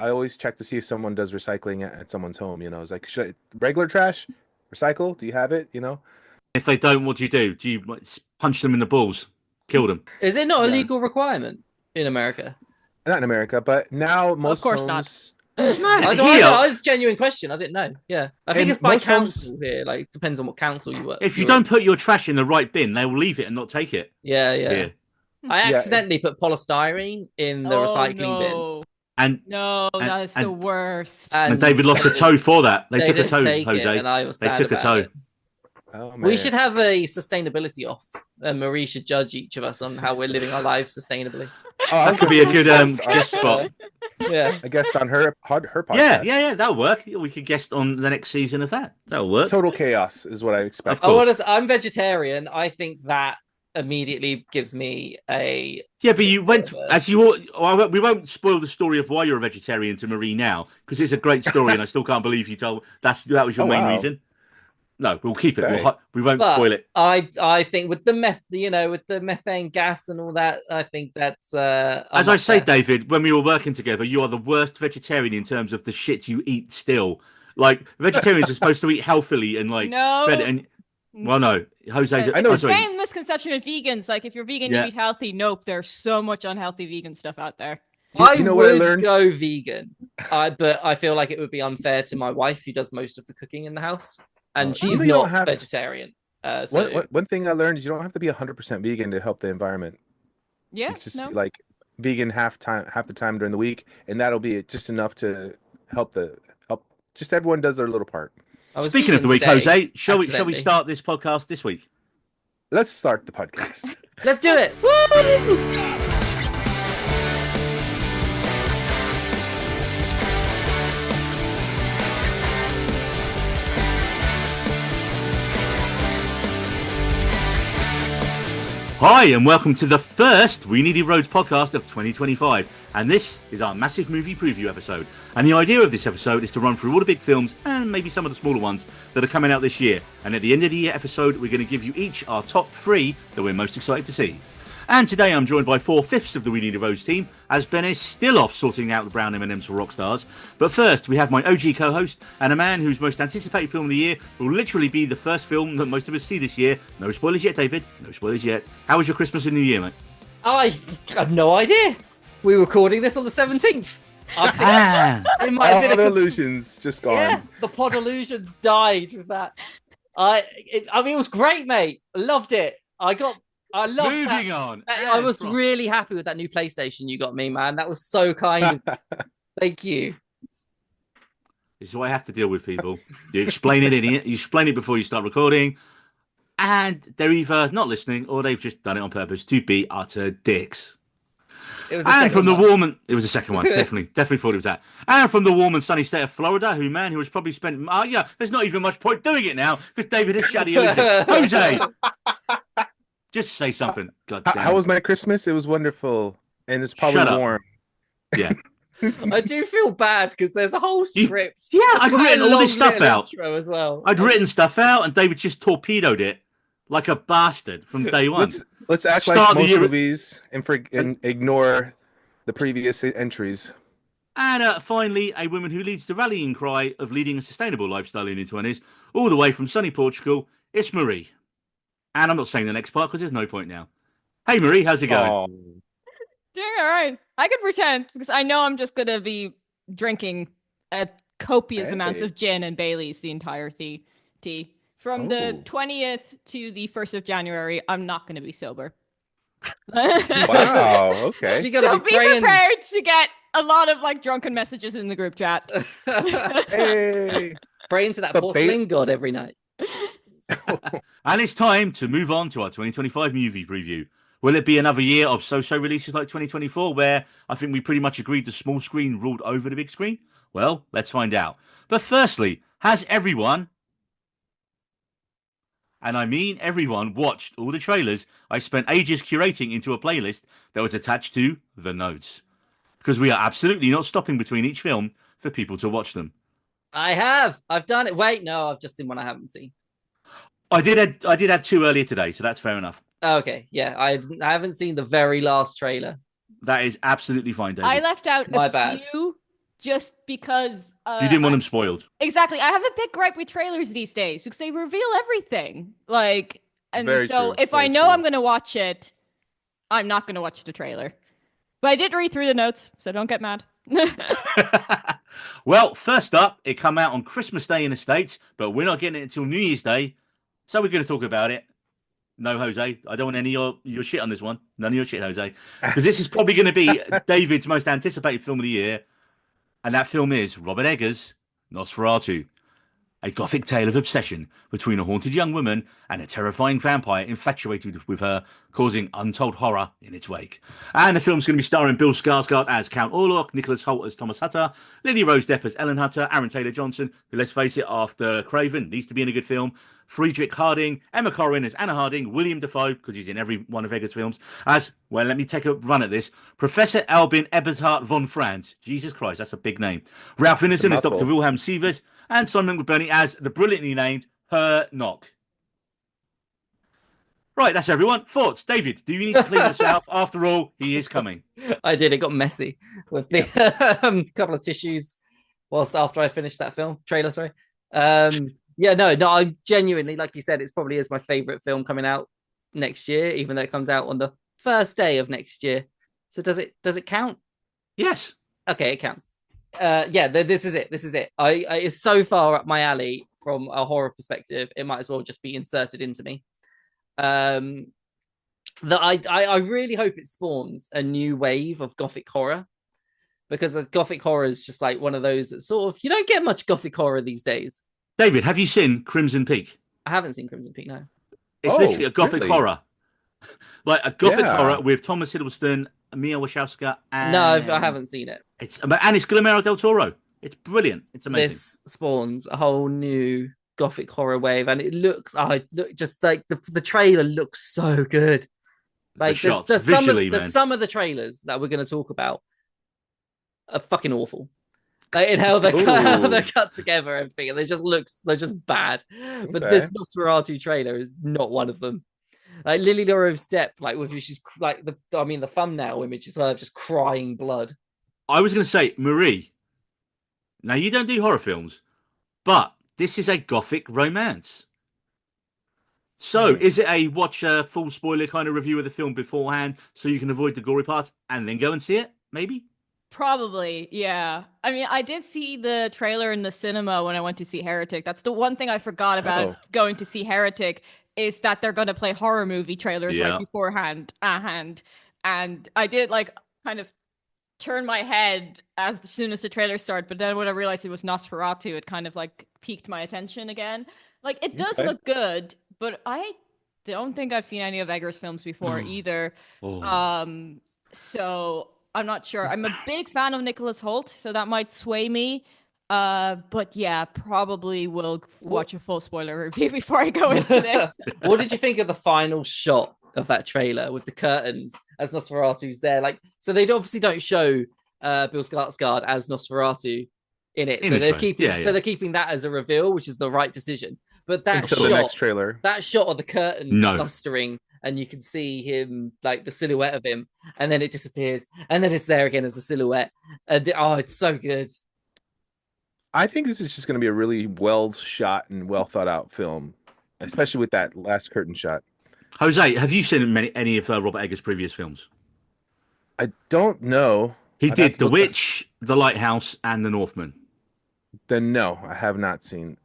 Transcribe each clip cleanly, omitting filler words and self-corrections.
I always check to see if someone does recycling at someone's home. It's like, regular trash, recycle? Do you have it? If they don't, what do you do? Do you punch them in the balls, kill them? Is it not a Yeah, legal requirement in America? not in America, but now Of most course not. homes No, I don't, I here, don't. I was a genuine question. I didn't know. Yeah, I think it's and by most homes. council here. Like, depends on what council you work. if you You're in. don't put your trash in the right bin, they will leave it and not take it. Yeah, yeah. Here, I Yeah, accidentally put polystyrene in the Oh recycling bin, no. and No, and that is the and, worst. and and David lost a toe for that. They they took a didn't toe, take it, Jose. and I was They sad took a about toe. it. Oh We man. should have a sustainability off, and Marie should judge each of us on how we're living our lives sustainably. Oh, I That was could gonna be a say good guest guest spot. Yeah. a guest on her Yeah, podcast. yeah, yeah. That'll work. We could guest on the next season of that. That'll work. Total chaos is what I Of expect. course. I'm vegetarian. I think that immediately gives me a Yeah, but you went Whatever. as you. We won't spoil the story of why you're a vegetarian to Marie now because it's a great story, and I still can't believe you told that was your Oh main wow. reason. No, we'll keep it. Okay. We won't But spoil it. I think with the with the methane gas and all that, I think that's As I'm I up say, there. David, when we were working together, you are the worst vegetarian in terms of the shit you eat. Still, like vegetarians are supposed to eat healthily and like better. No. And well, no, Jose's. I know It's the sorry. same misconception with vegans. Like, if you're vegan, you Yeah, eat healthy. Nope, there's so much unhealthy vegan stuff out there. I You know what I would learned? go vegan, but I feel like it would be unfair to my wife who does most of the cooking in the house, and she's You don't not have vegetarian. one, So one thing I learned is you don't have to be 100% vegan to help the environment. Yeah, It's just no. like vegan half the time during the week, and that'll be just enough to help. Just everyone does their little part. I was speaking of the vegan week, today, Jose, shall we accidentally. start this podcast this week? Let's start the podcast. Let's do it. Woo! Hi, and welcome to the first We Needy Roads podcast of 2025. And this is our massive movie preview episode. And the idea of this episode is to run through all the big films and maybe some of the smaller ones that are coming out this year. And at the end of the episode, we're going to give you each our top 3 that we're most excited to see. And today I'm joined by 4/5 of the We Needy Roads team, as Ben is still off sorting out the brown M&Ms for Rockstars. But first, we have my OG co-host and a man whose most anticipated film of the year will literally be the first film that most of us see this year. No spoilers yet, David. No spoilers yet. How was your Christmas and New Year, mate? I have no idea. We're recording this on the 17th. It might have All been the a illusions just gone. yeah. The pod illusions died with that. I mean, it was great, mate. I loved it. I loved that. Moving on. I was really happy with that new PlayStation you got me, man. That was so kind of thank you. This is what I have to deal with, people. You explain it you explain it before you start recording, and they're either not listening or they've just done it on purpose to be utter dicks. It was And from the one. warm and it was the second one, definitely thought it was that. And from the warm and sunny state of Florida, who has probably spent there's not even much point doing it now because David has shut the Jose, just say something. God damn. How was my Christmas? It was wonderful, and it's probably Shut up. warm. Yeah. I do feel bad because there's a whole script. Yeah, There's I'd quite a written all long this stuff little out. intro as well. I'd written stuff out, and David just torpedoed it like a bastard from day one. Let's act Start like the most year- movies and ignore the previous entries. And finally, a woman who leads the rallying cry of leading a sustainable lifestyle in her 20s, all the way from sunny Portugal, it's Marie. And I'm not saying the next part because there's no point now. Hey Marie, how's it going? Oh, Doing all right. I could pretend because I know I'm just gonna be drinking copious amounts Hey. of gin and Bailey's the entire tea. From the Oh. 20th to the 1st of January, I'm not gonna be sober. wow. Okay. She gotta So be be praying. prepared to get a lot of like drunken messages in the group chat. Hey. Praying to that But porcelain god every night. And it's time to move on to our 2025 movie preview. Will it be another year of so-so releases like 2024, where I think we pretty much agreed the small screen ruled over the big screen? Well, let's find out. But firstly, has everyone, and I mean everyone, watched all the trailers I spent ages curating into a playlist that was attached to the notes? Because we are absolutely not stopping between each film for people to watch them. I have. I've done it. Wait, no, I've just seen one I haven't seen. I did add 2 earlier today, so that's fair enough. Okay, yeah, I haven't seen the very last trailer. That is absolutely fine, David. I left out My a bad. few just because You didn't want them spoiled. exactly. I have a big gripe with trailers these days because they reveal everything. Like, and Very so true. if I Very know true. I'm going to watch it, I'm not going to watch the trailer. But I did read through the notes, so don't get mad. Well, first up, it come out on Christmas Day in the States, but we're not getting it until New Year's Day, so we're going to talk about it. No, Jose, I don't want any of your shit on this one. None of your shit, Jose, because this is probably going to be David's most anticipated film of the year, and that film is Robert Eggers' Nosferatu. A gothic tale of obsession between a haunted young woman and a terrifying vampire infatuated with her, causing untold horror in its wake. And the film's going to be starring Bill Skarsgård as Count Orlok, Nicholas Hoult as Thomas Hutter, Lily Rose Depp as Ellen Hutter, Aaron Taylor-Johnson, who, let's face it, after Craven, needs to be in a good film, Friedrich Harding, Emma Corrin as Anna Harding, William Dafoe, because he's in every one of Eggers' films, as, well, let me take a run at this, Professor Albin Eberhard von Franz. Jesus Christ, that's a big name. Ralph Ineson as Dr. Wilhelm Sievers, and Simon McBurney as the brilliantly named Her Knock. Right, that's everyone. Thoughts? David, do you need to clean yourself? After all, he is coming. I did. It got messy with the couple of tissues whilst after I finished that trailer. Sorry. Yeah, no. I genuinely, like you said, it's probably is my favorite film coming out next year, even though it comes out on the first day of next year. So does it count? Yes. Okay, it counts. Yeah, this is it. This is it. It's so far up my alley from a horror perspective. It might as well just be inserted into me. That I really hope it spawns a new wave of gothic horror, because gothic horror is just like one of those that sort of, you don't get much gothic horror these days. David, have you seen Crimson Peak? I haven't seen Crimson Peak, no. It's literally a gothic horror. Like a gothic horror with Thomas Hiddleston, Mia Wasikowska, and... No, I haven't seen it. It's Guillermo del Toro. It's brilliant. It's amazing. This spawns a whole new gothic horror wave, and it looks just like the trailer looks so good. Like the shots, visually, some of the trailers that we're going to talk about are fucking awful. Like in how they're cut together, everything, and they're just bad. But this Nosferatu trailer is not one of them. Like Lily Rose Depp, like with she's like the thumbnail image is her just crying blood. I was going to say, Marie. Now you don't do horror films, but this is a gothic romance. So, is it a watch a full spoiler kind of review of the film beforehand so you can avoid the gory parts and then go and see it? Maybe? Probably, yeah. I mean, I did see the trailer in the cinema when I went to see Heretic. That's the one thing I forgot about going to see Heretic, is that they're going to play horror movie trailers right beforehand. And I did kind of turn my head as soon as the trailer started, but then when I realized it was Nosferatu, it kind of piqued my attention again. Like, it does look good, but I don't think I've seen any of Eggers' films before either. So I'm not sure. I'm a big fan of Nicholas Hoult, so that might sway me. But yeah, probably will watch a full spoiler review before I go into this. What did you think of the final shot of that trailer with the curtains as Nosferatu's there? Like, so they obviously don't show Bill Skarsgård as Nosferatu in it, so they're keeping that as a reveal, which is the right decision. But that shot, the next trailer, that shot of the curtains clustering, and you can see him, like the silhouette of him, and then it disappears, and then it's there again as a silhouette, and it's so good. I think this is just going to be a really well shot and well thought out film, especially with that last curtain shot. Jose, have you seen any of Robert Eggers' previous films? I don't know. He did The Witch, The Lighthouse, and The Northman. Then no, I have not seen.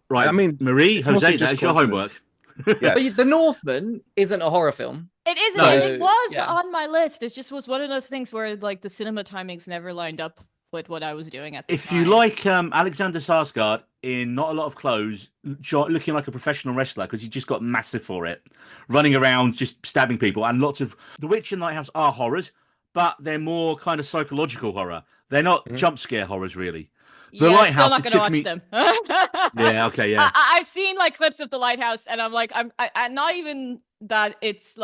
Right, I mean, Marie, Jose, that's your homework. Yes. But The Northman isn't a horror film. It isn't. No. It was on my list. It just was one of those things where the cinema timings never lined up with what I was doing at the time. If you like Alexander Skarsgård in not a lot of clothes, looking like a professional wrestler, because he just got massive for it, running around just stabbing people, and lots of The Witch and Lighthouse are horrors, but they're more kind of psychological horror. They're not jump scare horrors, really. The Lighthouse. Still not going to watch them. Yeah, okay, yeah. I've seen clips of The Lighthouse, and I'm like, I'm not even that. It's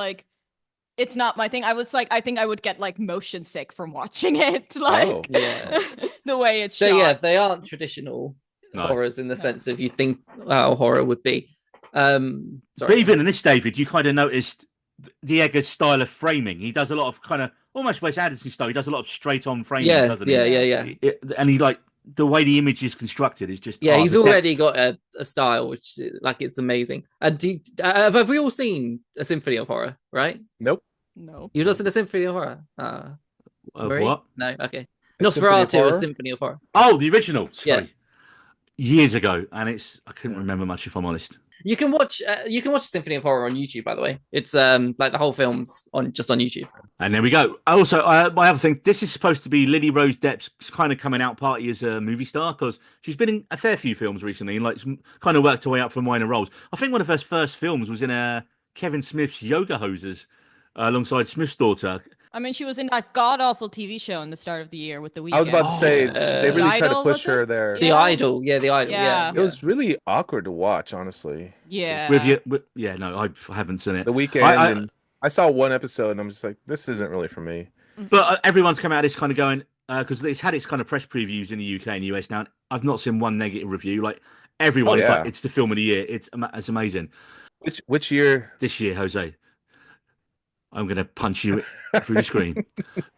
it's not my thing. I was I think I would get motion sick from watching it. The way it's shot. So yeah, they aren't traditional horrors in the sense of you think how horror would be. But even in this, David, you kind of noticed the Eggers style of framing. He does a lot of kind of almost Wes Anderson style. He does a lot of straight on framing, Yes, doesn't yeah, he? yeah, yeah. And he like the way the image is constructed is just Yeah, he's the already depth. got a style which like it's amazing. And have we all seen a Symphony of Horror? Right? Nope. No. You've not seen a Symphony of Horror? Of Marie? what? No. Okay. A Symphony of Nosferatu, a Horror? Symphony of Horror. Oh, the original. Yeah. Sorry, years ago, and I couldn't remember much if I'm honest. You can watch a Symphony of Horror on YouTube, by the way. It's like the whole film's on YouTube. And there we go. Also, my other thing, this is supposed to be Lily Rose Depp's kind of coming out party as a movie star because she's been in a fair few films recently and like kind of worked her way up from minor roles. I think one of her first films was in Kevin Smith's Yoga Hosers alongside Smith's daughter. I mean, she was in that god awful TV show in the start of the year with the Weeknd. I was about to say they really tried to Idol, push was her it? there. The Yeah. Idol, yeah, the Idol, Yeah. yeah. It was really awkward to watch, honestly. Yeah. No, I haven't seen it. The Weeknd, and I saw one episode, and I'm just like, this isn't really for me. But everyone's come out of this kind of going because it's had its kind of press previews in the UK and US now. And I've not seen one negative review. Like everyone is like, it's the film of the year. It's amazing. Which year? This year, Jose. I'm going to punch you through the screen.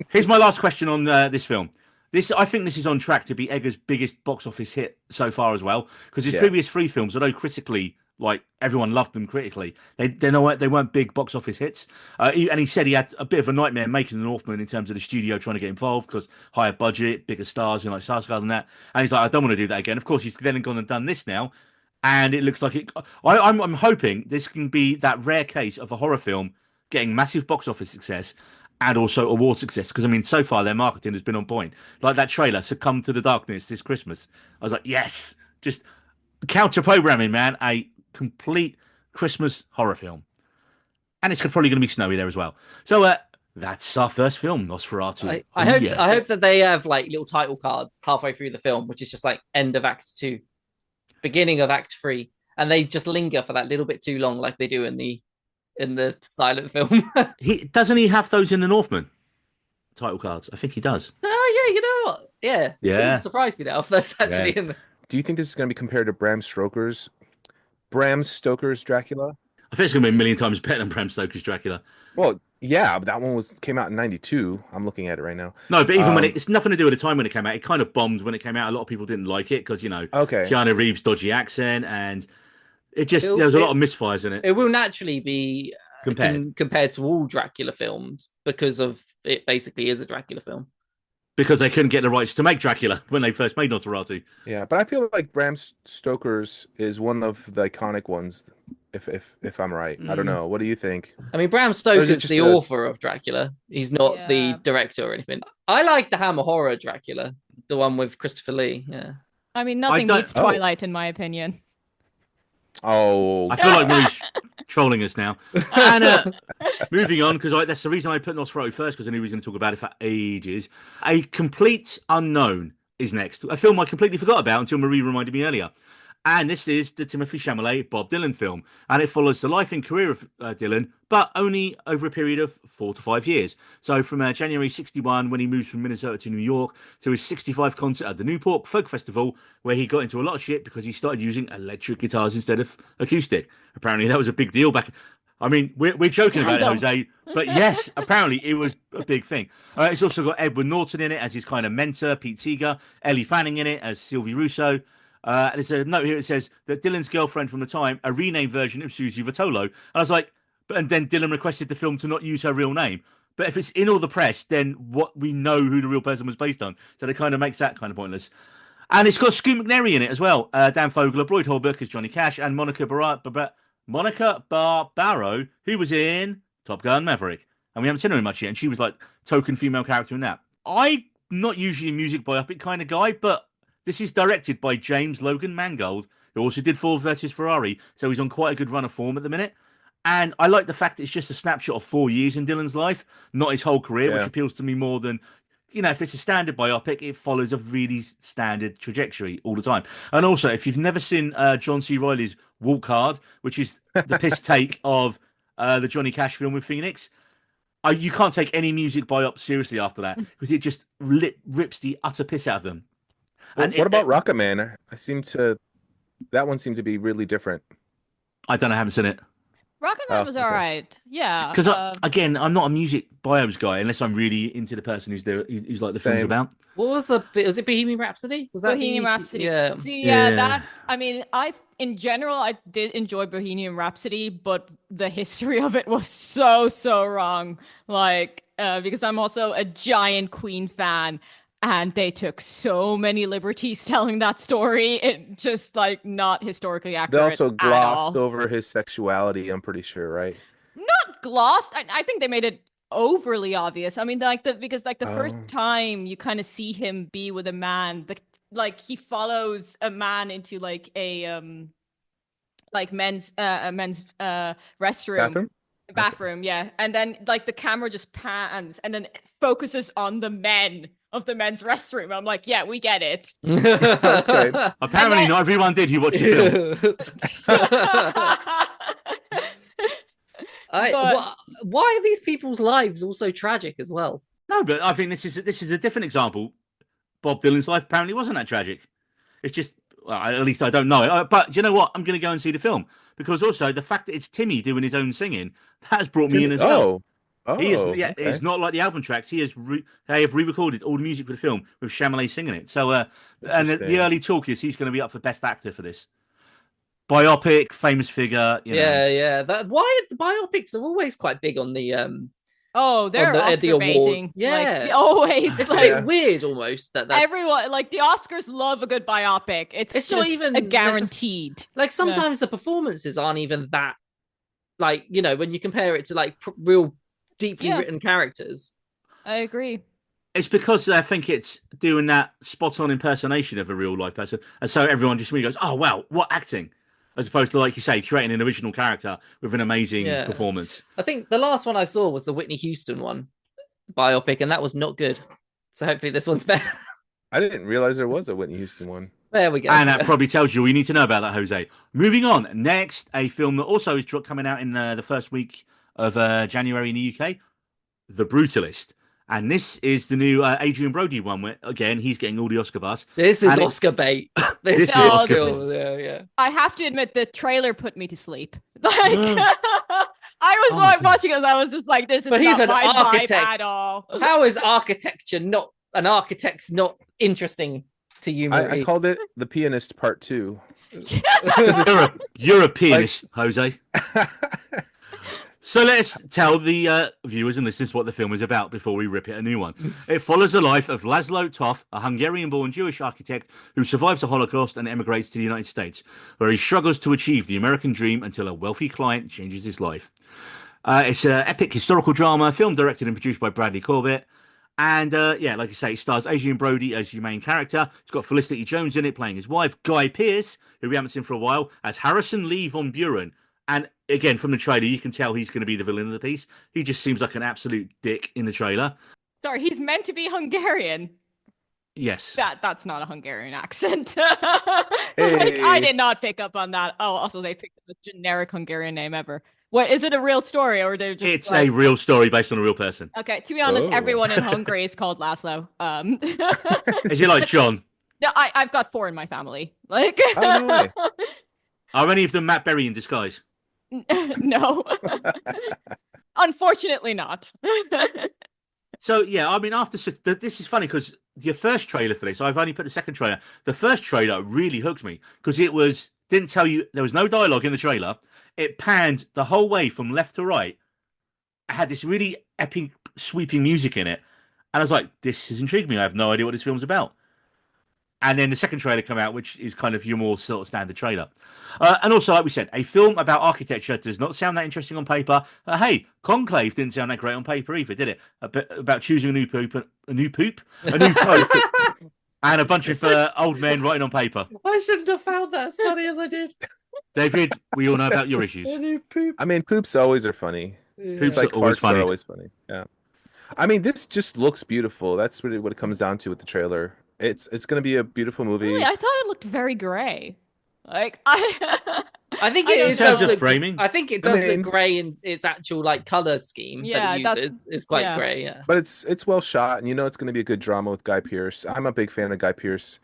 Here's my last question on this film. I think this is on track to be Edgar's biggest box office hit so far as well, because his previous 3 films, although critically, like everyone loved them critically, they weren't big box office hits. And he said he had a bit of a nightmare making The Northman in terms of the studio trying to get involved because higher budget, bigger stars, like Sarsgaard and that. And he's like, I don't want to do that again. Of course, he's then gone and done this now, and it looks like it. I'm hoping this can be that rare case of a horror film getting massive box office success and also award success. Because, I mean, so far their marketing has been on point. Like that trailer, Succumb to the Darkness this Christmas. I was like, yes, just counter-programming, man. A complete Christmas horror film. And it's probably going to be snowy there as well. So that's our first film, Nosferatu. I hope that they have like little title cards halfway through the film, which is just like end of Act 2, beginning of Act 3. And they just linger for that little bit too long like they do in the silent film. Doesn't he have those in The Northman title cards? I think he does. Oh yeah, you know what? Yeah. It wouldn't surprise me now if that's actually in there. Do you think this is going to be compared to Bram Stoker's Dracula? I think it's going to be a million times better than Bram Stoker's Dracula. Well, yeah, but that one came out in '92. I'm looking at it right now. No, but even when it's nothing to do with the time when it came out. It kind of bombed when it came out. A lot of people didn't like it because Keanu Reeves' dodgy accent, and there was a lot of misfires in it. It will naturally be compared to all Dracula films because of it basically is a Dracula film. Because they couldn't get the rights to make Dracula when they first made Nosferatu. Yeah, but I feel like Bram Stoker's is one of the iconic ones. If I'm right, I don't know. What do you think? I mean, Bram Stoker's the author of Dracula. He's not the director or anything. I like the Hammer horror Dracula, the one with Christopher Lee. Yeah. I mean, nothing beats Twilight in my opinion. Oh, I feel like Marie's trolling us now. And moving on, because that's the reason I put Nosferatu first, because I knew he was going to talk about it for ages. A Complete Unknown is next. A film I completely forgot about until Marie reminded me earlier. And this is the Timothée Chalamet Bob Dylan film. And it follows the life and career of Dylan, but only over a period of 4 to 5 years. So from January 61, when he moves from Minnesota to New York, to his 65 concert at the Newport Folk Festival, where he got into a lot of shit because he started using electric guitars instead of acoustic. Apparently that was a big deal back. I mean, we're joking about it, Jose, but yes, apparently it was a big thing. It's also got Edward Norton in it as his kind of mentor, Pete Seeger, Ellie Fanning in it as Sylvie Russo. There's a note here that says that Dylan's girlfriend from the time, a renamed version of Susie Vitolo. And I was like, and then Dylan requested the film to not use her real name. But if it's in all the press, then what we know who the real person was based on. So it kind of makes that kind of pointless. And it's got Scoot McNairy in it as well. Dan Fogler, Boyd Holbrook as Johnny Cash, and Monica Barbaro, who was in Top Gun Maverick. And we haven't seen her in much yet. And she was like token female character in that. I'm not usually a music biopic kind of guy, but this is directed by James Logan Mangold, who also did Ford versus Ferrari, so he's on quite a good run of form at the minute. And I like the fact that it's just a snapshot of 4 years in Dylan's life, not his whole career, which appeals to me more than, if it's a standard biopic, it follows a really standard trajectory all the time. And also, if you've never seen John C. Reilly's Walk Hard, which is the piss take of the Johnny Cash film with Phoenix, you can't take any music biop seriously after that, because it just rips the utter piss out of them. And what about Rocket Man? That one seemed to be really different. I don't know, I haven't seen it. Rocketman Oh, was all okay. right. Yeah. Because again, I'm not a music bios guy unless I'm really into the person who's like the film's Same. about. What was was it Bohemian Rhapsody? Was that Bohemian the Rhapsody. yeah? See, yeah, Yeah. that's. I mean, in general, I did enjoy Bohemian Rhapsody, but the history of it was so wrong. Like, because I'm also a giant Queen fan, and they took so many liberties telling that story. It just like not historically They accurate also at glossed all. over his sexuality, I'm pretty sure, right? Not glossed. I think they made it overly obvious. I mean, like because like the first Oh, time you kind of see him be with a man, like he follows a man into like a men's restroom bathroom? Okay. bathroom, yeah, and then like the camera just pans and then it focuses on the men of the men's restroom. I'm like, yeah, we get it. Okay. And Apparently, then not everyone did who watched the film. but Why are these people's lives also tragic as well? No, but I think this is a different example. Bob Dylan's life apparently wasn't that tragic. It's just, well, at least I don't know. But do you know what? I'm going to go and see the film because also the fact that it's Timmy doing his own singing that has brought me in as well. He is, yeah. Okay. It's not like the album tracks. They have re-recorded all the music for the film with Chalamet singing it. So, and the Interesting. early talk is he's going to be up for Best Actor for this biopic, famous figure. You know. Yeah. That why the biopics are always quite big on the oh, they're at the Oscar baiting. awards. Yeah. Like, always. It's like, a bit weird almost that's everyone like the Oscars love a good biopic. It's It's just not even a guaranteed. like sometimes the performances aren't even that like when you compare it to like real deeply written characters. I agree. It's because I think it's doing that spot on impersonation of a real life person. And so everyone just really goes, oh, wow, what acting? As opposed to, like you say, creating an original character with an amazing performance. I think the last one I saw was the Whitney Houston one biopic, and that was not good. So hopefully this one's better. I didn't realize there was a Whitney Houston one. There we go. And that probably tells you all you need to know about that, Jose. Moving on. Next, a film that also is coming out in the first week of January in the UK, The Brutalist. And this is the new Adrian Brody one where, again, he's getting all the Oscar buzz. This is Oscar bait. This is Oscar bait. Yeah. I have to admit, the trailer put me to sleep. Like, I was watching it, I was just like, this is but he's not an my architect. vibe at all. How is architecture not an architect's not interesting to you, Marie? I called it The Pianist Part 2. You're a pianist, Jose. So let's tell the viewers and listeners what the film is about before we rip it a new one. It follows the life of Laszlo Toth, a Hungarian-born Jewish architect who survives the Holocaust and emigrates to the United States, where he struggles to achieve the American dream until a wealthy client changes his life. It's an epic historical drama, film directed and produced by Bradley Corbett. And like I say, it stars Adrian Brody as your main character. It's got Felicity Jones in it playing his wife, Guy Pearce, who we haven't seen for a while, as Harrison Lee von Buren. And again, from the trailer, you can tell he's going to be the villain of the piece. He just seems like an absolute dick in the trailer. Sorry, he's meant to be Hungarian. Yes. That's not a Hungarian accent. Hey. Like, I did not pick up on that. Oh, also they picked up a generic Hungarian name ever. What is it a real story or they're just It's a real story based on a real person. Okay, to be honest, everyone in Hungary is called Laszlo. Is it like John? No, I've got 4 in my family. Like Oh, no way. Are any of them Matt Berry in disguise? No. Unfortunately not. So, yeah, I mean, this is funny because your first trailer for this, I've only put the second trailer. The first trailer really hooked me because didn't tell you, there was no dialogue in the trailer. It panned the whole way from left to right. It had this really epic, sweeping music in it. And I was like, this has intrigued me. I have no idea what this film's about. And then the second trailer came out, which is kind of your more sort of standard trailer. And also, like we said, a film about architecture does not sound that interesting on paper. Hey, Conclave didn't sound that great on paper either, did it? About choosing a new pope, and a bunch of old men writing on paper. I shouldn't have found that as funny as I did. David, we all know about your issues. I mean, poops always are funny. Poops Like are always farts funny. are always funny. Yeah. I mean, this just looks beautiful. That's really what it comes down to with the trailer. It's going to be a beautiful movie. Really, I thought it looked very gray. Like I think in it terms does of look framing. I think it does look grey in its actual like color scheme that it uses is quite grey. Yeah, but it's well shot, and it's going to be a good drama with Guy Pearce. I'm a big fan of Guy Pearce,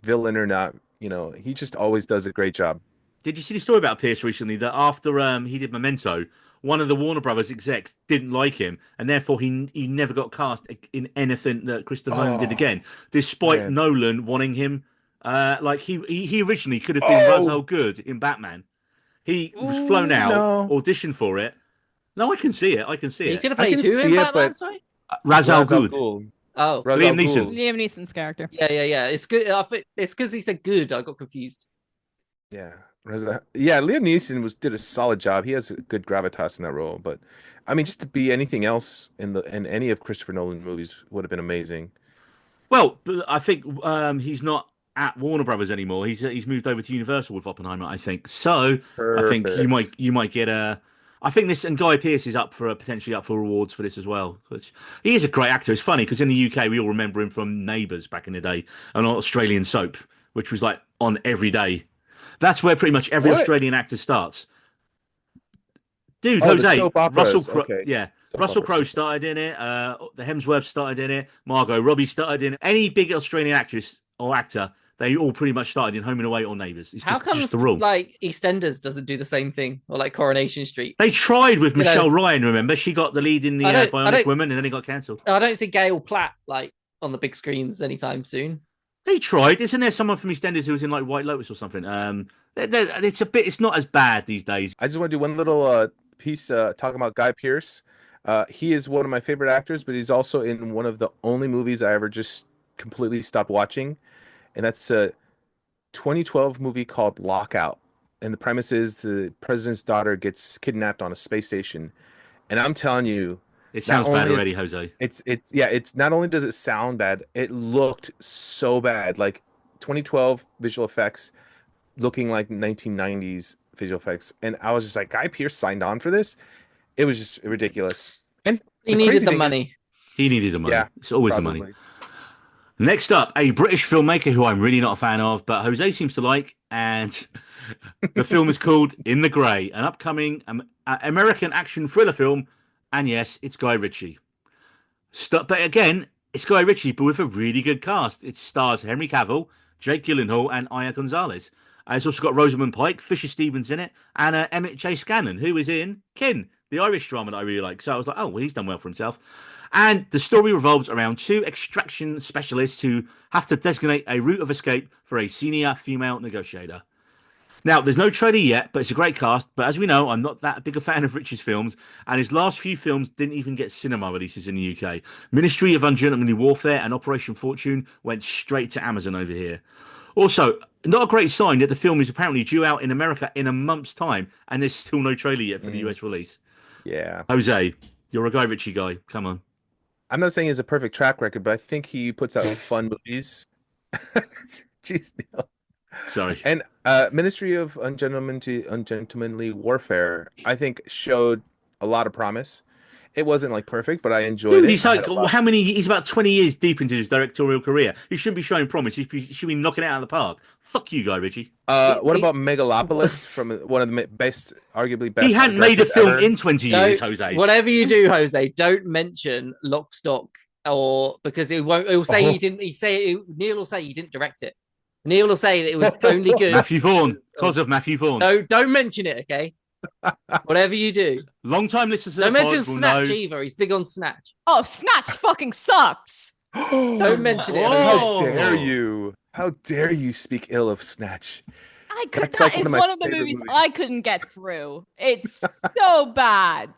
villain or not. He just always does a great job. Did you see the story about Pierce recently? That after he did Memento, one of the Warner Brothers execs didn't like him, and therefore he never got cast in anything that Christopher Nolan did again, despite man. Nolan wanting him. Like he originally could have been Ra's Oh. al Ghul in Batman. He was flown Ooh, out, no. auditioned for it. No, I can see it. I can see He it. could have I played can who in see it, Batman? but- Sorry. Ra's al Ra's al Ghul. Ghul. Oh, Ra's Liam al Neeson. Ghul. Liam Neeson's character. yeah. It's good. I think it's because he said good. I got confused. Yeah. Yeah, Liam Neeson did a solid job. He has a good gravitas in that role, but I mean, just to be anything else in any of Christopher Nolan movies would have been amazing. Well, but I think he's not at Warner Brothers anymore. He's moved over to Universal with Oppenheimer, I think. So I think Perfect. you might get a. I think this, and Guy Pearce is potentially up for awards for this as well. Which he is a great actor. It's funny because in the UK we all remember him from Neighbours back in the day, an Australian soap, which was like on every day. That's where pretty much every What? Australian actor starts. Dude, Oh, the Jose, soap operas. Russell Crowe, Okay. yeah, Soap Russell operas. Crowe started in it. The Hemsworth started in it. Margot Robbie started in it. Any big Australian actress or actor, they all pretty much started in Home and Away or Neighbours. It's How just comes the rule. like EastEnders doesn't do the same thing, or like Coronation Street? They tried with You know- Michelle Ryan. Remember, she got the lead in the I Bionic don't- Woman, and then it got cancelled. I don't see Gail Platt like on the big screens anytime soon. They tried. Isn't there someone from EastEnders who was in like White Lotus or something? It's a bit. It's not as bad these days. I just want to do one little piece talking about Guy Pearce. He is one of my favorite actors, but he's also in one of the only movies I ever just completely stopped watching, and that's a 2012 movie called Lockout. And the premise is the president's daughter gets kidnapped on a space station, and I'm telling you, It sounds Not bad only is- already, Jose. it's not only does it sound bad, it looked so bad. Like 2012 visual effects looking like 1990s visual effects. And I was just like, Guy Pearce signed on for this. It was just ridiculous. And He the needed crazy the thing is- money. He needed the money. Yeah, It's always the money. probably. Next up, a British filmmaker who I'm really not a fan of, but Jose seems to like, and the film is called In the Grey, an upcoming American action thriller film, and yes, it's Guy Ritchie. But again, it's Guy Ritchie, but with a really good cast. It stars Henry Cavill, Jake Gyllenhaal, and Aya Gonzalez. It's also got Rosamund Pike, Fisher Stevens in it, and Emmett J. Scanlon, who is in Kin, the Irish drama that I really like. So I was like, oh, well, he's done well for himself. And the story revolves around two extraction specialists who have to designate a route of escape for a senior female negotiator. Now, there's no trailer yet, but it's a great cast. But as we know, I'm not that big a fan of Richie's films, and his last few films didn't even get cinema releases in the UK. Ministry of Ungentlemanly Warfare and Operation Fortune went straight to Amazon over here. Also, not a great sign that the film is apparently due out in America in a month's time, and there's still no trailer yet for the US release. Yeah. Jose, you're a Guy Ritchie guy. Come on. I'm not saying he has a perfect track record, but I think he puts out fun movies. Jeez, Neil. Sorry. And Ministry of Ungentlemanly Warfare, I think, showed a lot of promise. It wasn't like perfect, but I enjoyed Dude, it. he's like, he's about 20 years deep into his directorial career. He shouldn't be showing promise. He should be knocking it out of the park. Fuck you, Guy Ritchie. What about Megalopolis from one of the best, arguably best? He hadn't made a directors film ever? in 20 years, Jose. Whatever you do, Jose, don't mention Lock, Stock, or because it won't. He'll say he didn't. Neil will say he didn't direct it. Neil will say that it was only good. Matthew Vaughn, because of Matthew Vaughn. No, don't mention it, okay? Whatever you do, Long-time listeners to don't the pod mention will Snatch know. either. He's big on Snatch. Oh, Snatch fucking sucks. Don't mention it. Oh. How dare you? How dare you speak ill of Snatch? That's That like is one of my one of the favorite movies movies. I couldn't get through. It's so bad.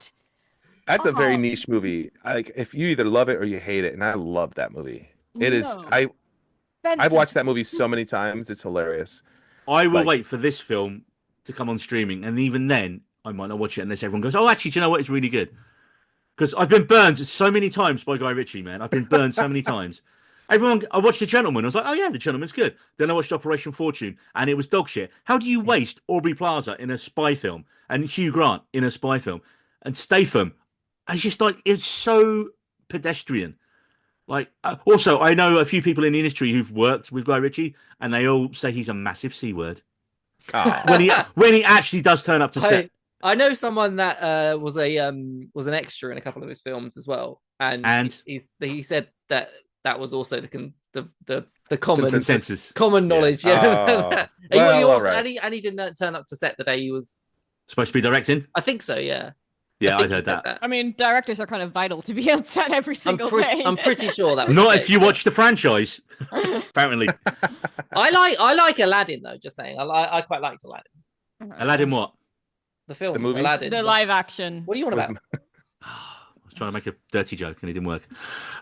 That's a very Oh. niche movie. Like, if you either love it or you hate it, and I love that movie. It is. No. I've Benson, watched that movie so many times. It's hilarious. I will Like- wait for this film to come on streaming, and even then, I might not watch it unless everyone goes, oh, actually, do you know what? It's really good. Because I've been burned so many times by Guy Ritchie, man. I've been burned so many times. I watched The Gentleman. I was like, oh, yeah, The Gentleman's good. Then I watched Operation Fortune, and it was dog shit. How do you waste Aubrey Plaza in a spy film and Hugh Grant in a spy film and Statham? It's just like, it's so pedestrian. Like, also, I know a few people in the industry who've worked with Guy Ritchie, and they all say he's a massive C word Oh. when he actually does turn up to set. I know someone that was an extra in a couple of his films as well, and he said that was also the common Consensus. common knowledge. Yeah. Oh. Well, he all also, right. and he didn't turn up to set the day he was Supposed to be directing? I think so, yeah. Yeah, I I think he heard said that. I mean, directors are kind of vital to be on set every single day. I'm pretty sure that was Not if you watch the franchise, apparently. I like Aladdin though. Just saying, I quite liked Aladdin. Aladdin what? The film, The movie? Aladdin, The live action. What do you want about? I was trying to make a dirty joke and it didn't work.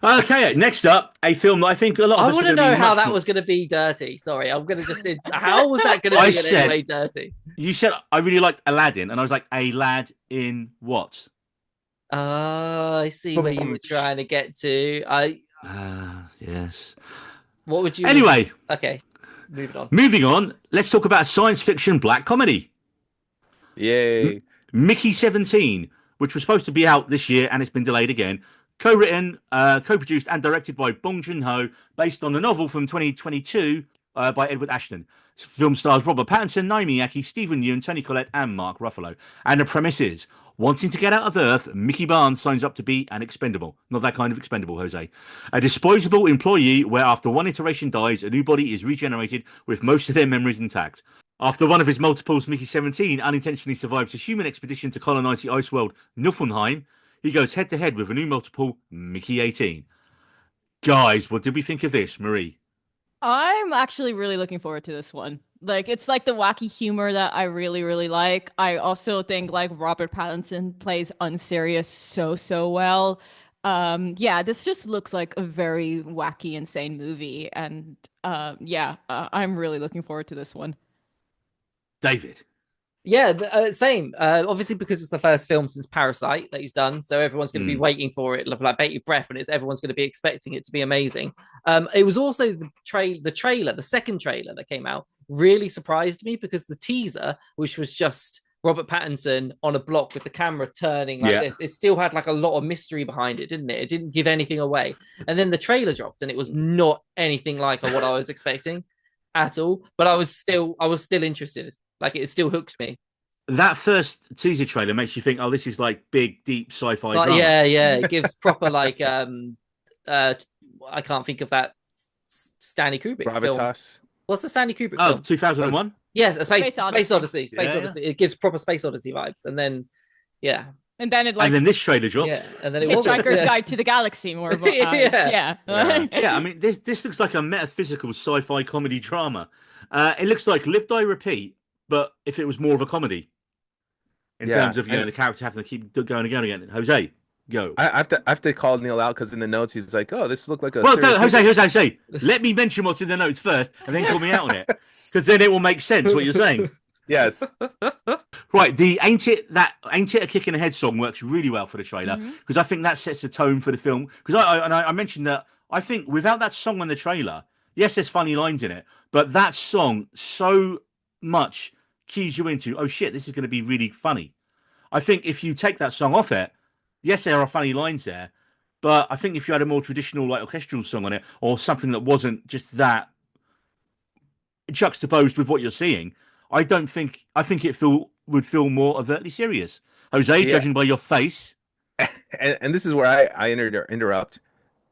Okay, next up, a film that I think a lot of I us want are to gonna know be how much that more- was going to be dirty. Sorry, I'm going to just. How was that going to I be in said- any way dirty? You said I really liked Aladdin, and I was like, a lad in what? I see where you were trying to get to. Yes. What would you? Anyway, Okay, moving on. Let's talk about a science fiction black comedy. Yay. Mickey 17, which was supposed to be out this year and it's been delayed again. Co-written, co-produced and directed by Bong Joon-ho, based on the novel from 2022 by Edward Ashton. The film stars Robert Pattinson, Naomi Ackie, Stephen Yeun, Toni Collette and Mark Ruffalo. And the premise is, wanting to get out of Earth, Mickey Barnes signs up to be an expendable. Not that kind of expendable, Jose. A disposable employee where after one iteration dies, a new body is regenerated with most of their memories intact. After one of his multiples, Mickey 17, unintentionally survives a human expedition to colonize the ice world Niflheim, he goes head-to-head with a new multiple, Mickey 18. Guys, what did we think of this, Marie? I'm actually really looking forward to this one. Like, it's like the wacky humor that I really, really like. I also think like Robert Pattinson plays unserious so well. Yeah, this just looks like a very wacky, insane movie, and I'm really looking forward to this one. David. Yeah, same. Obviously, because it's the first film since Parasite that he's done, so everyone's going to be waiting for it, like bated breath, and everyone's going to be expecting it to be amazing. It was also the second trailer that came out, really surprised me because the teaser, which was just Robert Pattinson on a block with the camera turning like this, it still had like a lot of mystery behind it, didn't it? It didn't give anything away. And then the trailer dropped, and it was not anything like what I was expecting at all. But I was still interested. Like, it still hooks me. That first teaser trailer makes you think, oh, this is like big, deep sci-fi drama. Yeah. It gives proper like I can't think of that Stanley Kubrick Gravitas. film. What's the Stanley Kubrick Oh, film? 2001? Yeah, Space Odyssey. Yeah. It gives proper Space Odyssey vibes. And then, yeah. And then and then this trailer drops. Yeah, and then it was Hitchhiker's Guide to the Galaxy more about Yeah. I mean, this looks like a metaphysical sci-fi comedy drama. It looks like Live, Die, Repeat, but if it was more of a comedy in terms of the character having to keep going again. Jose, go. I have to call Neil out because in the notes he's like, "Oh, this looked like a." Well, Jose. Let me mention what's in the notes first, and then call me out on it, because then it will make sense what you're saying. Yes. Right, the Ain't It a Kick in the Head song works really well for the trailer, because I think that sets the tone for the film. Because I mentioned that I think without that song on the trailer, yes, there's funny lines in it, but that song so much keys you into, oh shit, this is going to be really funny. I think if you take that song off it, yes, there are funny lines there, but I think if you had a more traditional like orchestral song on it, or something that wasn't just that juxtaposed with what you're seeing, I think it would feel more overtly serious. Jose, judging by your face, and this is where I interrupt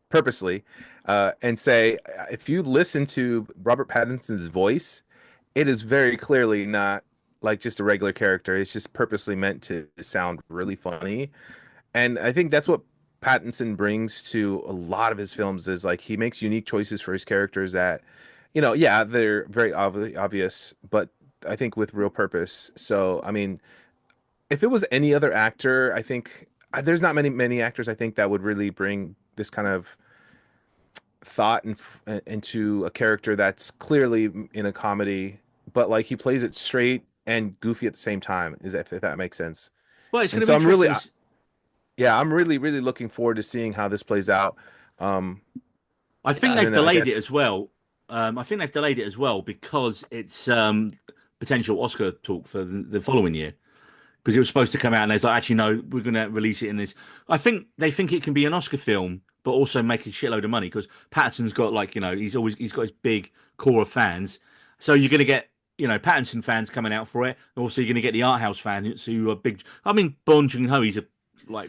purposely and say, if you listen to Robert Pattinson's voice, it is very clearly not like just a regular character. It's just purposely meant to sound really funny. And I think that's what Pattinson brings to a lot of his films, is like he makes unique choices for his characters that, they're very obvious, but I think with real purpose. So, I mean, if it was any other actor, I think there's not many actors I think that would really bring this kind of thought into a character that's clearly in a comedy, but like he plays it straight and goofy at the same time. If that makes sense? Well, it's going to be. I'm really looking forward to seeing how this plays out. I think they've delayed it as well. I think they've delayed it as well because it's potential Oscar talk for the following year. Because it was supposed to come out and they're like, actually, no, we're going to release it in this. I think they think it can be an Oscar film, but also make a shitload of money because Pattinson's got he's got his big core of fans. So you're going to get, Pattinson fans coming out for it. Also, you're going to get the art house fans who are big. I mean, Bong Joon-ho,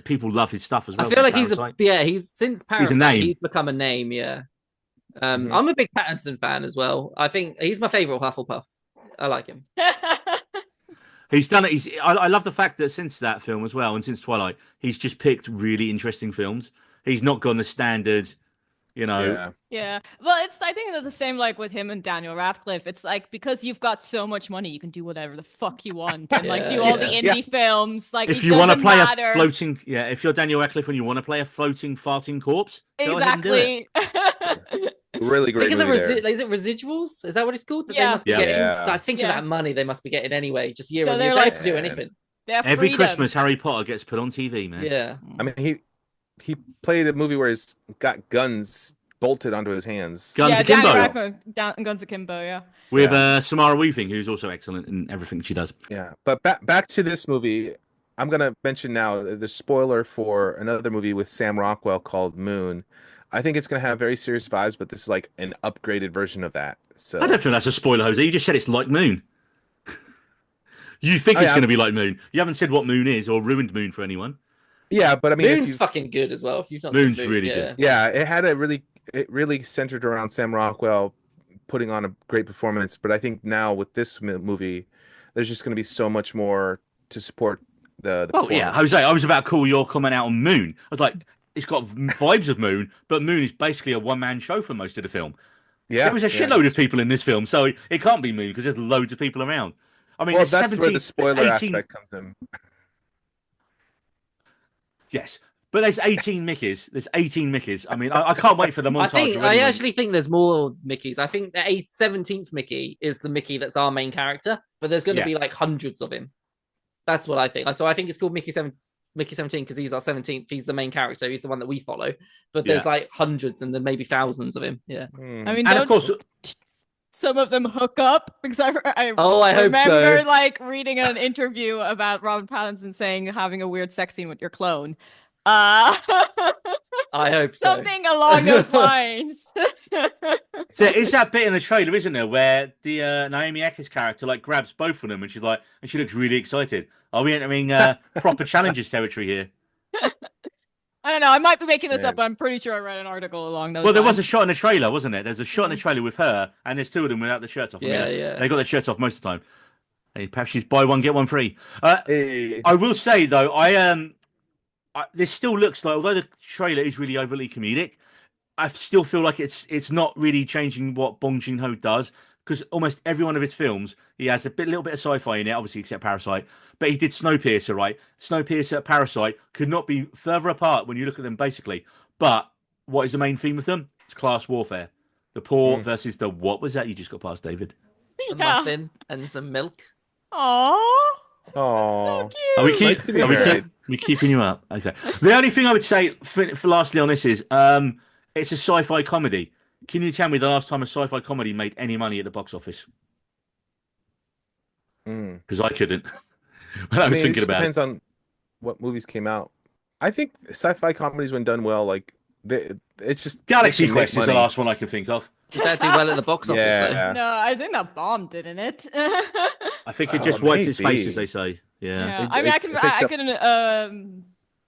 people love his stuff as well. I feel like he's since Parasite, he's become a name. Yeah. I'm a big Pattinson fan as well. I think he's my favorite Hufflepuff. I like him. He's done it. I love the fact that since that film as well, and since Twilight, he's just picked really interesting films. He's not gone the standard, Yeah. Yeah. Well, I think it's the same like with him and Daniel Radcliffe. It's like because you've got so much money, you can do whatever the fuck you want and like do all the indie films. Like if it you want to doesn't play matter. a floating, if you're Daniel Radcliffe and you want to play a floating farting corpse, go ahead and do Exactly. Really great movie there. Is it residuals? Is that what it's called? That they Yeah. must be getting. Yeah. I think of that money they must be getting anyway, just year So on they're year. They don't like- have to do anything. They have Every freedom. Christmas, Harry Potter gets put on TV, man. Yeah. I mean, he played a movie where he's got guns bolted onto his hands. Guns Yeah, Akimbo. Daniel Radcliffe, Guns Akimbo, yeah. With Samara Weaving, who's also excellent in everything she does. Yeah, but back to this movie. I'm gonna mention now the spoiler for another movie with Sam Rockwell called Moon. I think it's gonna have very serious vibes, but this is like an upgraded version of that. So I don't think that's a spoiler, Jose. You just said it's like Moon. You think it's going to be like Moon. You haven't said what Moon is or ruined Moon for anyone. Yeah, but I mean, Moon's fucking good as well. If you've not Moon's seen Moon, really good. Yeah, it really centered around Sam Rockwell putting on a great performance. But I think now with this movie, there's just going to be so much more to support the yeah, Jose, I was about to call your comment out on Moon. I was like, it's got vibes of Moon, but Moon is basically a one-man show for most of the film. Yeah, there was a shitload of people in this film, so it can't be Moon because there's loads of people around. I mean, that's where the spoiler aspect comes in. Yes, but there's 18 Mickeys. There's 18 Mickeys. I mean, I can't wait for the montage. I actually think there's more Mickeys. I think the 17th Mickey is the Mickey that's our main character, but there's going to be like hundreds of him. That's what I think. So I think it's called Mickey 17 because he's our 17th. He's the main character. He's the one that we follow. But there's like hundreds and then maybe thousands of him. Yeah. I mean, and of course, some of them hook up because I hope so. remember like reading an interview about Robert Pattinson saying having a weird sex scene with your clone. I hope so. Something along those lines. It's that bit in the trailer, isn't there, where the Naomi Eckes character like grabs both of them and she's like, and she looks really excited. Are we entering proper challenges territory here? I don't know. I might be making this up, but I'm pretty sure I read an article along those lines. There was a shot in the trailer, wasn't there? There's a shot in the trailer with her, and there's two of them without the shirts off. Yeah. They got their shirts off most of the time. Hey, perhaps she's buy one, get one free. Hey. I will say, though, this still looks like, although the trailer is really overly comedic, I still feel like it's not really changing what Bong Joon-ho does, because almost every one of his films, he has a little bit of sci-fi in it, obviously, except Parasite. But he did Snowpiercer, right? Snowpiercer, Parasite could not be further apart when you look at them, basically. But what is the main theme with them? It's class warfare. The poor versus the... What was that you just got past, David? A muffin and some milk. Aww. Oh, Are we Nice to be married. we keeping you up? Okay. The only thing I would say for lastly on this is it's a sci-fi comedy. Can you tell me the last time a sci-fi comedy made any money at the box office? Because I couldn't. When I was thinking about it. Depends on what movies came out. I think sci-fi comedies, when done well, like it's just Galaxy they can make Quest is the money. last one I can think of. Did that do well at the box office? Yeah. No, I think that bombed, didn't it? I think it just wiped its face, maybe. as they say. Yeah. Yeah. It- I mean, it picked I up- can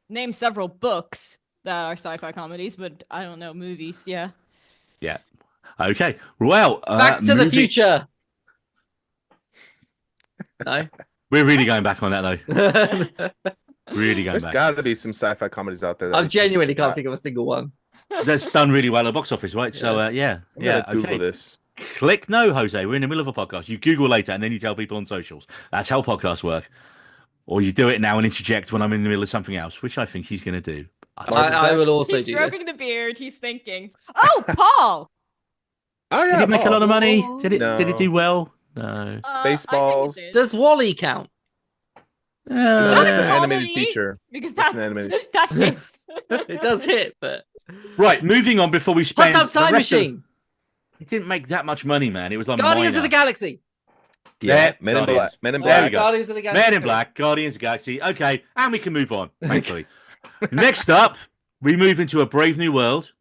name several books that are sci-fi comedies, but I don't know movies. Yeah. Yeah. Okay. Well, Back to the Future. No. We're really going back on that, though. Really going There's back. got to be some sci-fi comedies out there. That I are just genuinely can't not- think of a single one. That's done really well at the box office, right? So, yeah. I'm Yeah. gonna Google Okay. this. Click no, Jose. We're in the middle of a podcast. You Google later and then you tell people on socials. That's how podcasts work. Or you do it now and interject when I'm in the middle of something else, which I think he's going to do. I will also He's do stroking this. the beard. He's thinking, "Oh, Paul." Oh Did yeah, it make a lot of money? Paul. Did it No. do well? No. Spaceballs. Does Wally count? That's an That's animated comedy. feature. Because That's that an animated- that hits. It does hit, but Right, moving on before we Hot spend Tub Time the rest of- Machine, It didn't make that much money, man. It was like Guardians of the minor. Galaxy, Yeah, Men in Guardians. Black. Men in There we Black. go. Guardians of the Galaxy, Man in Black, Guardians of the Galaxy. Okay, and we can move on, thankfully. Next up, we move into A Brave New World.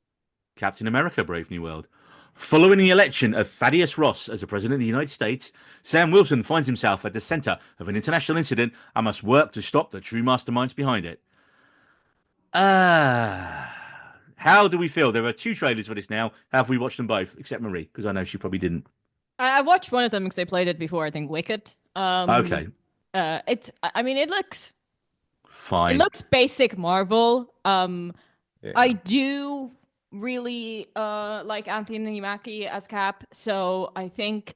Captain America, Brave New World. Following the election of Thaddeus Ross as the President of the United States, Sam Wilson finds himself at the center of an international incident and must work to stop the true masterminds behind it. How do we feel? There are two trailers for this now. Have we watched them both? Except Marie, because I know she probably didn't. I watched one of them because I played it before. I think Wicked. Okay, I mean, it fine. looks basic Marvel. Yeah. I do really like Anthony Mackie as Cap, so I think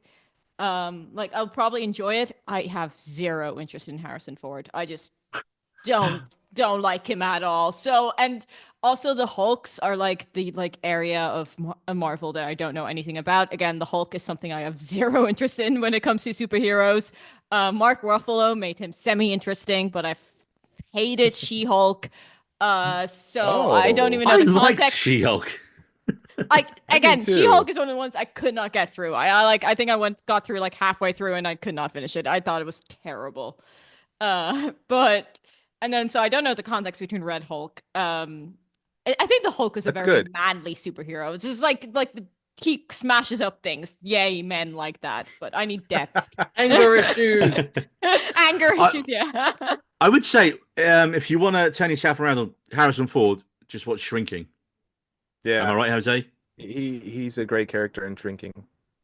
like I'll probably enjoy it. I have zero interest in Harrison Ford. I just don't like him at all. So, and also the Hulks are like the like area of Marvel that I don't know anything about. Again, the Hulk is something I have zero interest in when it comes to superheroes. Mark Ruffalo made him semi-interesting, but I hated She-Hulk. So I don't even know I the liked context. She-Hulk. I did too. She-Hulk is one of the ones I could not get through. I think I got through like halfway through and I could not finish it. I thought it was terrible. But and then so I don't know the context between Red Hulk. I think the Hulk is a That's very good. manly superhero. It's just like he smashes up things. Yay, men like that. But I need depth. Anger issues. Anger issues, yeah. I would say if you want to turn yourself around on Harrison Ford, just watch Shrinking. Yeah. Am I right, Jose? He's a great character in Shrinking.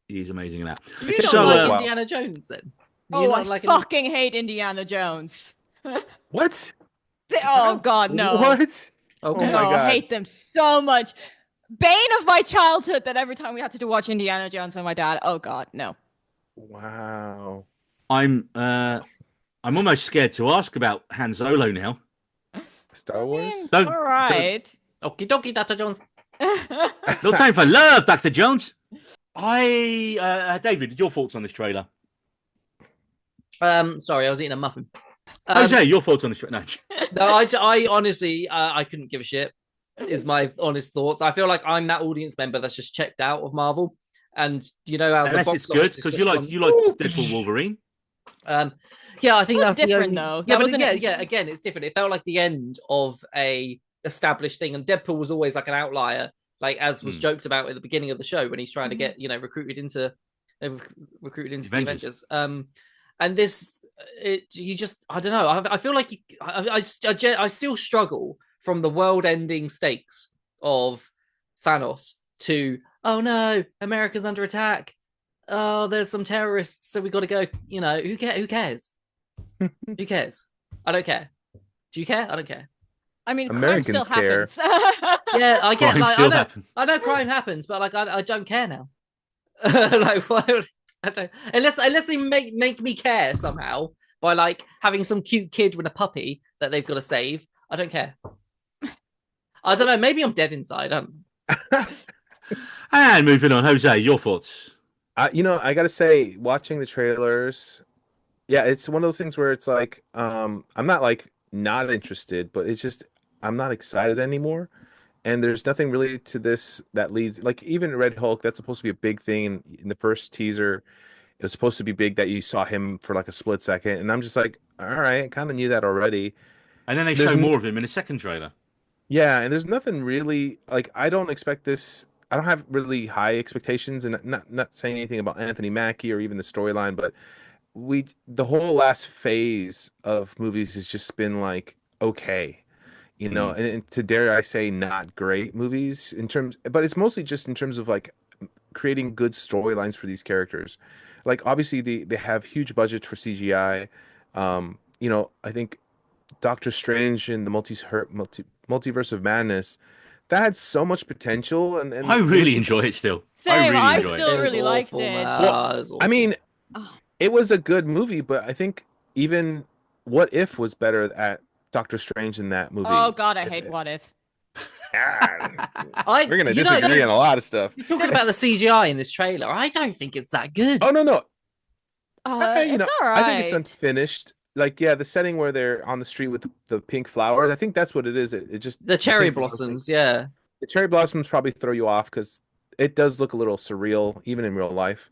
He's amazing in that. You took don't me a like while. Indiana Jones then? Oh, You're I not like fucking hate Indiana Jones. What? Oh God, no. What? Okay. Oh my No, I God. hate them so much. Bane of my childhood that every time we had to watch Indiana Jones with my dad. Oh God, no. Wow. I'm almost scared to ask about Han Solo now. Star Wars? Don't- All right. Okie dokie, Dr. Jones. No time for love, Dr. Jones. David, your thoughts on this trailer? Sorry, I was eating a muffin. Jose, your thoughts on this trailer? No, I honestly, I couldn't give a shit. Is my honest thoughts. I feel like I'm that audience member that's just checked out of Marvel, and you know how Unless the it's box good office is because just you like gone, Deadpool Wolverine. Yeah, I think It was that's the different, only. though. Yeah, That but wasn't yeah. Again, it's different. It felt like the end of a established thing, and Deadpool was always like an outlier, like as was joked about at the beginning of the show when he's trying to get recruited into the Avengers. And this, I don't know. I feel like I still struggle from the world-ending stakes of Thanos to oh no, America's under attack. Oh, there's some terrorists, so we got to go. Who cares? Who cares? I don't care. Do you care? I don't care. I mean, Americans crime care. still happens. Yeah, I get. Crime Like, still happens. I know crime happens, but like I don't care now. Like what? I don't, unless they make me care somehow by like having some cute kid with a puppy that they've got to save. I don't care. I don't know. Maybe I'm dead inside. I don't know. And moving on, Jose, your thoughts? I gotta say, watching the trailers, yeah, it's one of those things where it's like, I'm not like not interested, but it's just I'm not excited anymore. And there's nothing really to this that leads, like even Red Hulk, that's supposed to be a big thing in the first teaser. It was supposed to be big that you saw him for like a split second, and I'm just like, all right, kind of knew that already. And then they There's show more of him in the second trailer. Yeah, and there's nothing really like I don't expect this. I don't have really high expectations, and not saying anything about Anthony Mackie or even the storyline, but the whole last phase of movies has just been like okay, and to dare I say not great movies in terms, but it's mostly just in terms of like creating good storylines for these characters. Like obviously they have huge budgets for CGI. I think Doctor Strange in the Multiverse of Madness, that had so much potential, and I really enjoy it still. Same. I enjoy still it. really liked it. Well, I mean, it was a good movie, but I think even What If was better at Doctor Strange in that movie. Oh God, I hate What If. We're gonna disagree on a lot of stuff. You're talking about the CGI in this trailer. I don't think it's that good. Oh no, It's all right. I think it's unfinished. Like, yeah, the setting where they're on the street with the pink flowers, I think that's what it is. It just The cherry pink blossoms, yeah. The cherry blossoms probably throw you off because it does look a little surreal, even in real life.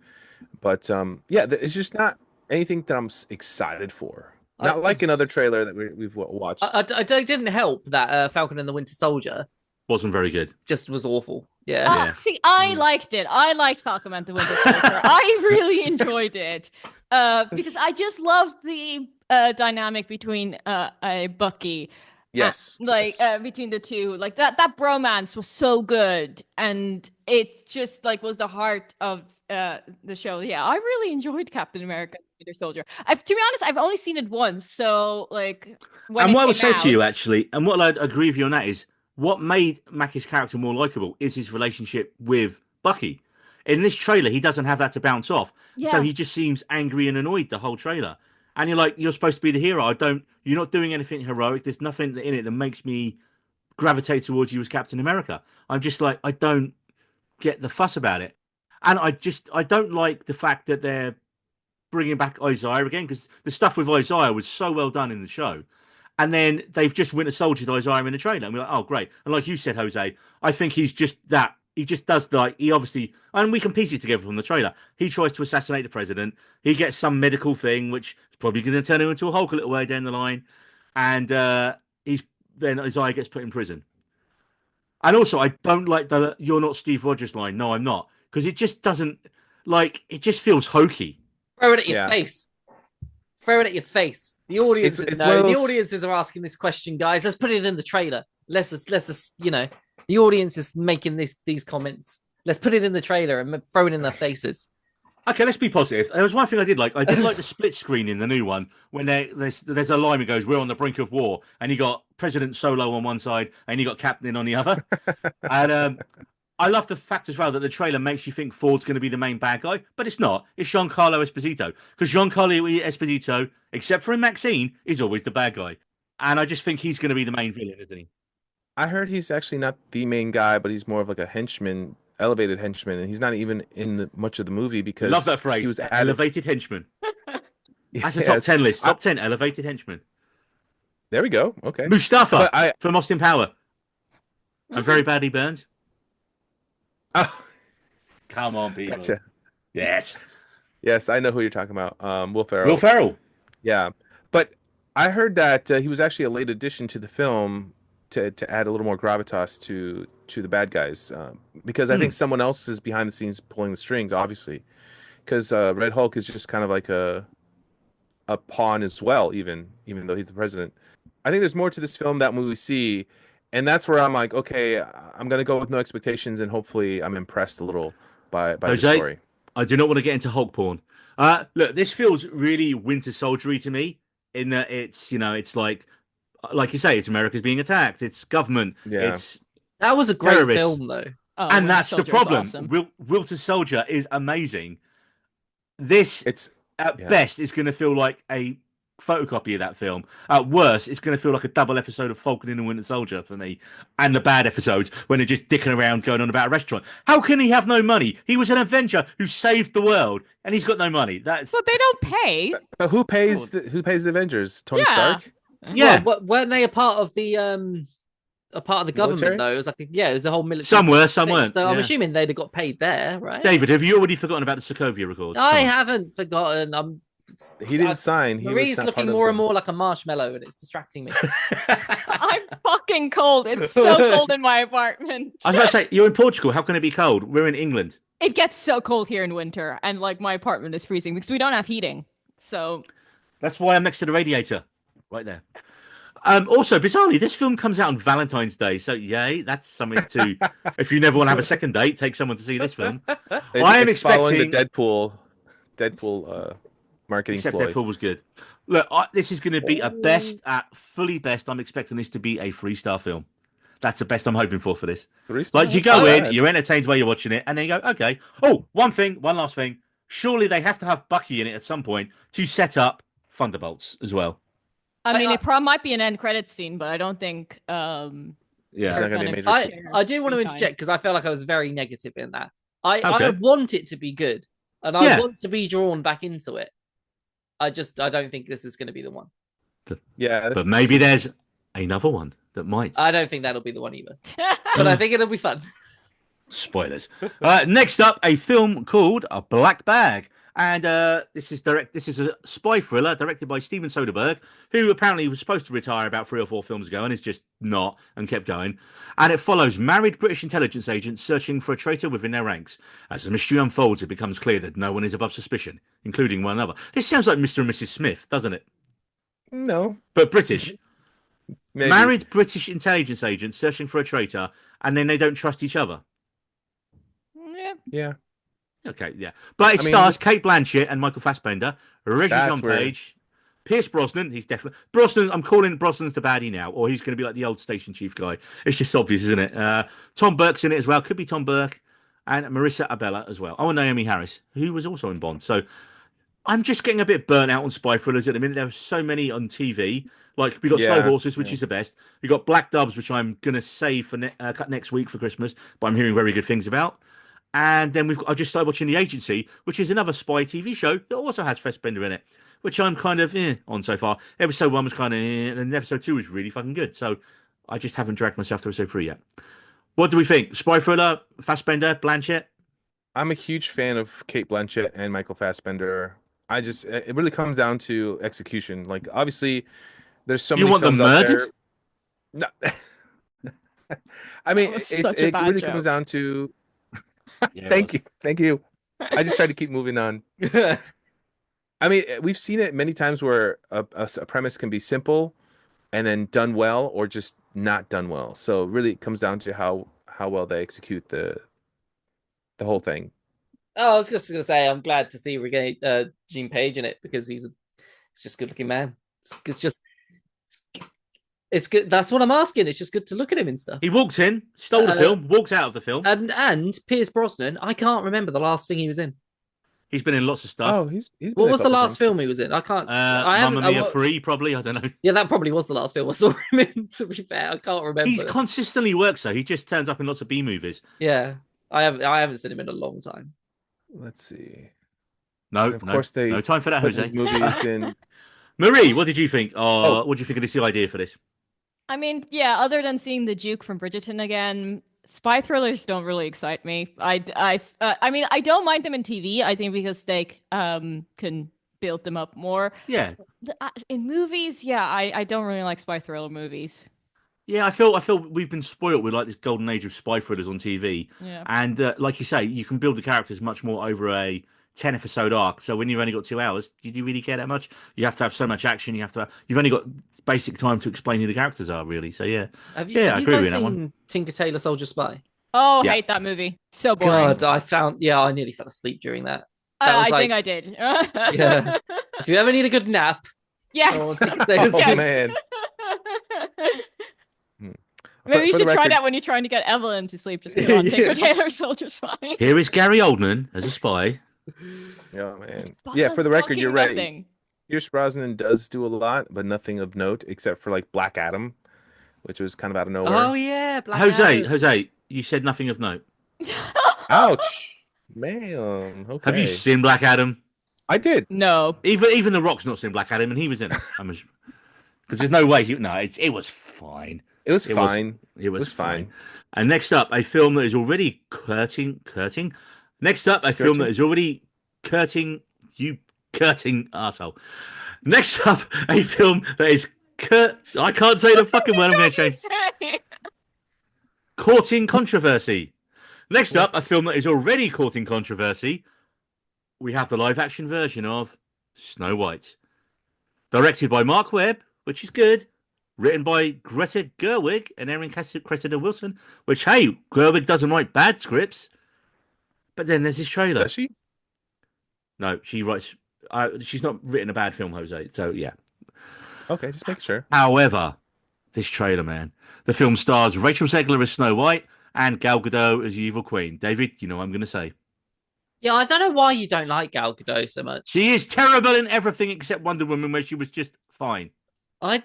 But it's just not anything that I'm excited for. Not like another trailer that we've watched. I didn't help that Falcon and the Winter Soldier Wasn't very good. just was awful. Yeah. See, I liked it. I liked Falcon and the Winter Soldier. I really enjoyed it because I just loved the dynamic between Bucky. Yes. Between the two, like that bromance was so good, and it just like was the heart of the show. Yeah, I really enjoyed Captain America: Winter Soldier. To be honest, I've only seen it once, so like when And it what I would came say to you, out. actually, and what I'd agree with you on that is, what made Mackie's character more likable is his relationship with Bucky. In this trailer, he doesn't have that to bounce off, so Yeah, he just seems angry and annoyed the whole trailer. And you're like, you're supposed to be the hero. You're not doing anything heroic. There's nothing in it that makes me gravitate towards you as Captain America. I'm just like, I don't get the fuss about it, and I don't like the fact that they're bringing back Isaiah again, because the stuff with Isaiah was so well done in the show. And then they've just Winter Soldiered Isaiah in the trailer. And we're like, oh, great. And like you said, Jose, I think he's just that. He just does he obviously, and we can piece it together from the trailer. He tries to assassinate the president. He gets some medical thing, which is probably going to turn him into a Hulk a little way down the line. And then Isaiah gets put in prison. And also, I don't like the "you're not Steve Rogers" line. No, I'm not. Because it just doesn't, it just feels hokey. Throw it at your face. Throw it at your face. The audiences know. The audiences are asking this question, guys. Let's put it in the trailer. Let's just, the audience is making these comments. Let's put it in the trailer and throw it in their faces. Okay, let's be positive. There was one thing I did like. I did like the split screen in the new one when there's a line that goes, "We're on the brink of war," and you got President Solo on one side and you got Captain on the other. And I love the fact as well that the trailer makes you think Ford's going to be the main bad guy, but it's not. It's Giancarlo Esposito, because Giancarlo Esposito, except for in Maxine, is always the bad guy, and I just think he's going to be the main villain, isn't he? I heard he's actually not the main guy, but he's more of like a henchman, elevated henchman, and he's not even in much of the movie because Love that phrase. He was elevated henchman. That's a top 10 list. Top 10 elevated henchman. There we go. Okay. Mustafa from Austin Power. I'm very badly burned. Oh, come on, people. Gotcha. Yes, I know who you're talking about. Will Ferrell. Will Ferrell. Yeah, but I heard that he was actually a late addition to the film to add a little more gravitas to the bad guys, because I think someone else is behind the scenes pulling the strings, obviously, because Red Hulk is just kind of like a pawn as well, even though he's the president. I think there's more to this film that we see. And that's where I'm like, okay, I'm going to go with no expectations, and hopefully I'm impressed a little by the story. I do not want to get into Hulk porn. Look, this feels really Winter Soldier-y to me, in that it's, it's like you say, it's America's being attacked, it's government, That was a great terrorists. film, though. Oh, and that's the problem. Awesome. Winter Soldier is amazing. This, best, is going to feel like a photocopy of that film. At worst, it's going to feel like a double episode of Falcon and the Winter Soldier for me. And the bad episodes when they're just dicking around going on about a restaurant. How can he have no money? He was an Avenger who saved the world, and he's got no money. But they don't pay. But who pays the Avengers? Tony Stark? Yeah. Well, weren't they a part of the government military? though? It was like it was the whole military. Some weren't. So I'm assuming they'd have got paid there, right? David, have you already forgotten about the Sokovia Accords? I haven't forgotten. He didn't sign. Marie's looking more and more like a marshmallow, and it's distracting me. I'm fucking cold. It's so cold in my apartment. I was about to say, you're in Portugal. How can it be cold? We're in England. It gets so cold here in winter, and my apartment is freezing because we don't have heating. So that's why I'm next to the radiator, right there. Also, bizarrely, this film comes out on Valentine's Day, so yay, that's something to. If you never want to have a second date, take someone to see this film. I am expecting the Deadpool. Marketing except ploy. Deadpool was good. Look, this is going to be fully best. I'm expecting this to be a 3-star film. That's the best I'm hoping for this. 3-star? You go in, you're entertained while you're watching it, and then you go, okay. Oh, one last thing. Surely they have to have Bucky in it at some point to set up Thunderbolts as well. I mean, it might be an end credits scene, but I don't think. Not gonna be a major I do want to interject because I felt like I was very negative in that. I want it to be good, and I want to be drawn back into it. I don't think this is going to be the one. Yeah, but maybe there's another one that might. I don't think that'll be the one either. But I think it'll be fun. Spoilers. Next up, a film called A Black Bag. And this is a spy thriller directed by Steven Soderbergh, who apparently was supposed to retire about 3 or 4 films ago and is just not, and kept going. And it follows married British intelligence agents searching for a traitor within their ranks. As the mystery unfolds, it becomes clear that no one is above suspicion, including one another. This sounds like Mr. and Mrs. Smith, doesn't it? No. But British. Maybe. Married British intelligence agents searching for a traitor, and then they don't trust each other. Yeah. Okay, yeah. But it stars Kate Blanchett and Michael Fassbender, Reggie John Page, Pierce Brosnan. He's definitely Brosnan. I'm calling Brosnan's the baddie now, or he's going to be like the old station chief guy. It's just obvious, isn't it? Tom Burke's in it as well. Could be Tom Burke and Marissa Abella as well. Oh, and Naomi Harris, who was also in Bond. So I'm just getting a bit burnt out on spy thrillers at the minute. There are so many on TV. Like we got Slow Horses, which is the best. We got Black Doves, which I'm gonna save for next week for Christmas, but I'm hearing very good things about. And then I just started watching The Agency, which is another spy TV show that also has Fassbender in it, which I'm kind of on so far. Episode 1 was kind of and then episode 2 was really fucking good. So I just haven't dragged myself through episode 3 yet. What do we think? Spy thriller, Fassbender, Blanchett? I'm a huge fan of Kate Blanchett and Michael Fassbender. It really comes down to execution. Like, obviously, there's so many films out there. No. I mean, it really comes down to. Thank you. I just try to keep moving on. I mean, we've seen it many times where a premise can be simple and then done well, or just not done well. So really, it comes down to how well they execute the whole thing. Oh, I was just gonna say, I'm glad to see Gene Page in it, because he's just a good looking man. It's good. That's what I'm asking. It's just good to look at him and stuff. He walked in, stole the film, walked out of the film. And Pierce Brosnan, I can't remember the last thing he was in. He's been in lots of stuff. Oh, he's been what was the last film he was in? I can't. Mamma Mia 3, probably. I don't know. Yeah, that probably was the last film I saw him in. To be fair, I can't remember. He's consistently works though. He just turns up in lots of B movies. Yeah, I haven't seen him in a long time. Let's see. No time for that, Jose. Movies in. Marie, what did you think? What do you think of this idea for this? I mean, yeah, other than seeing the Duke from Bridgerton again, spy thrillers don't really excite me. I mean, I don't mind them in TV. I think because they can build them up more. Yeah. In movies, I don't really like spy thriller movies. Yeah, I feel we've been spoiled with like this golden age of spy thrillers on TV. Yeah. And like you say, you can build the characters much more over a 10 episode arc. So when you've only got 2 hours, do you really care that much? You have to have so much action. You've only got basic time to explain who the characters are, really. So yeah. Have you agree with seen that one. Tinker Tailor Soldier Spy? Oh, hate that movie. So boring. God, I nearly fell asleep during that. I think I did. Yeah. If you ever need a good nap. Yes. Man. Maybe you should try that when you're trying to get Evelyn to sleep. Just put on Tinker Tailor Soldier Spy. Here is Gary Oldman as a spy. Oh man. Yeah, for the record, you're right. Pierce Brosnan does do a lot, but nothing of note except for like Black Adam, which was kind of out of nowhere. Oh yeah, Black Adam. Jose, you said nothing of note. Ouch, man. Okay. Have you seen Black Adam? I did. No. Even The Rock's not seen Black Adam, and he was in it. Because there's no way it was fine. It was fine. It was fine. And next up, a film that is already curting. Next up, a film that is already curting arsehole. Next up, a film that is I can't say the fucking word. I'm going to change. Courting controversy. Next up, a film that is already courting controversy. We have the live-action version of Snow White, directed by Mark Webb, which is good. Written by Greta Gerwig and Erin Cressida Wilson, which, hey, Gerwig doesn't write bad scripts. But then there's this trailer. Does she? No, she writes. She's not written a bad film, Jose. So, yeah. Okay, just make sure. However, this trailer, man. The film stars Rachel Zegler as Snow White and Gal Gadot as the Evil Queen. David, you know what I'm going to say. Yeah, I don't know why you don't like Gal Gadot so much. She is terrible in everything except Wonder Woman, where she was just fine. I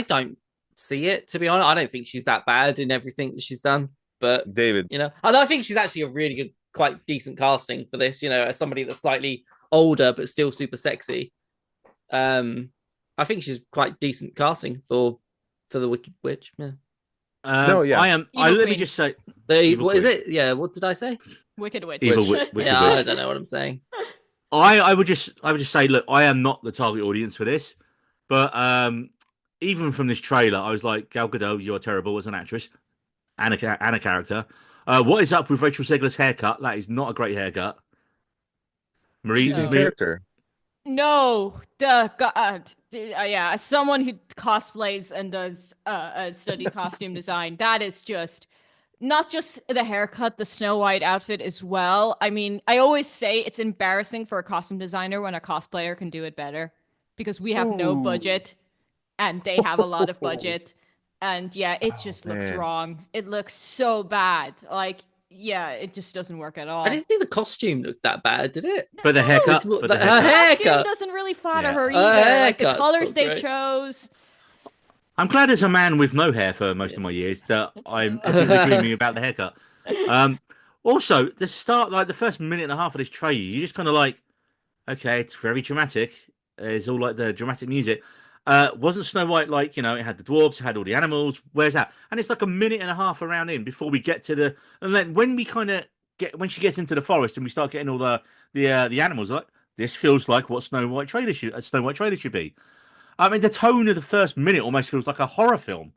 don't see it, to be honest. I don't think she's that bad in everything that she's done. But David, and I think she's actually a really good, quite decent casting for this. As somebody that's slightly older but still super sexy. I think she's quite decent casting for the Wicked Witch. Yeah. I am. Let me just say, what is it? Yeah. What did I say? Wicked Witch. Evil Wicked yeah, Witch. I don't know what I'm saying. I would just say, look, I am not the target audience for this. But even from this trailer, I was like, Gal Gadot, you're terrible as an actress and a character. What is up with Rachel Zegler's haircut? That is not a great haircut. She's a character. No, God. Yeah, as someone who cosplays and does study costume design, that is just not just the haircut, the Snow White outfit as well. I mean, I always say it's embarrassing for a costume designer when a cosplayer can do it better because we have no Ooh. budget and they have a lot of budget. And yeah, it Oh just looks man. wrong. It looks so bad. Like, yeah, it just doesn't work at all. I didn't think the costume looked that bad, did it? But the haircut, It's more- but the her haircut. Costume haircut. doesn't really flatter Yeah. her Her either. Like the haircut's colors not they great. chose. I'm glad as a man with no hair for most of my years that I'm agreeing about the haircut. Also, the start, like the first minute and a half of this trailer, you're just kind of like, okay, it's very dramatic. It's all like the dramatic music. Wasn't Snow White like, it had the dwarves, it had all the animals. Where's that? And it's like a minute and a half around in before we get to the. And then when we kind of when she gets into the forest and we start getting all the animals, like this feels like what Snow White trailer should be. I mean, the tone of the first minute almost feels like a horror film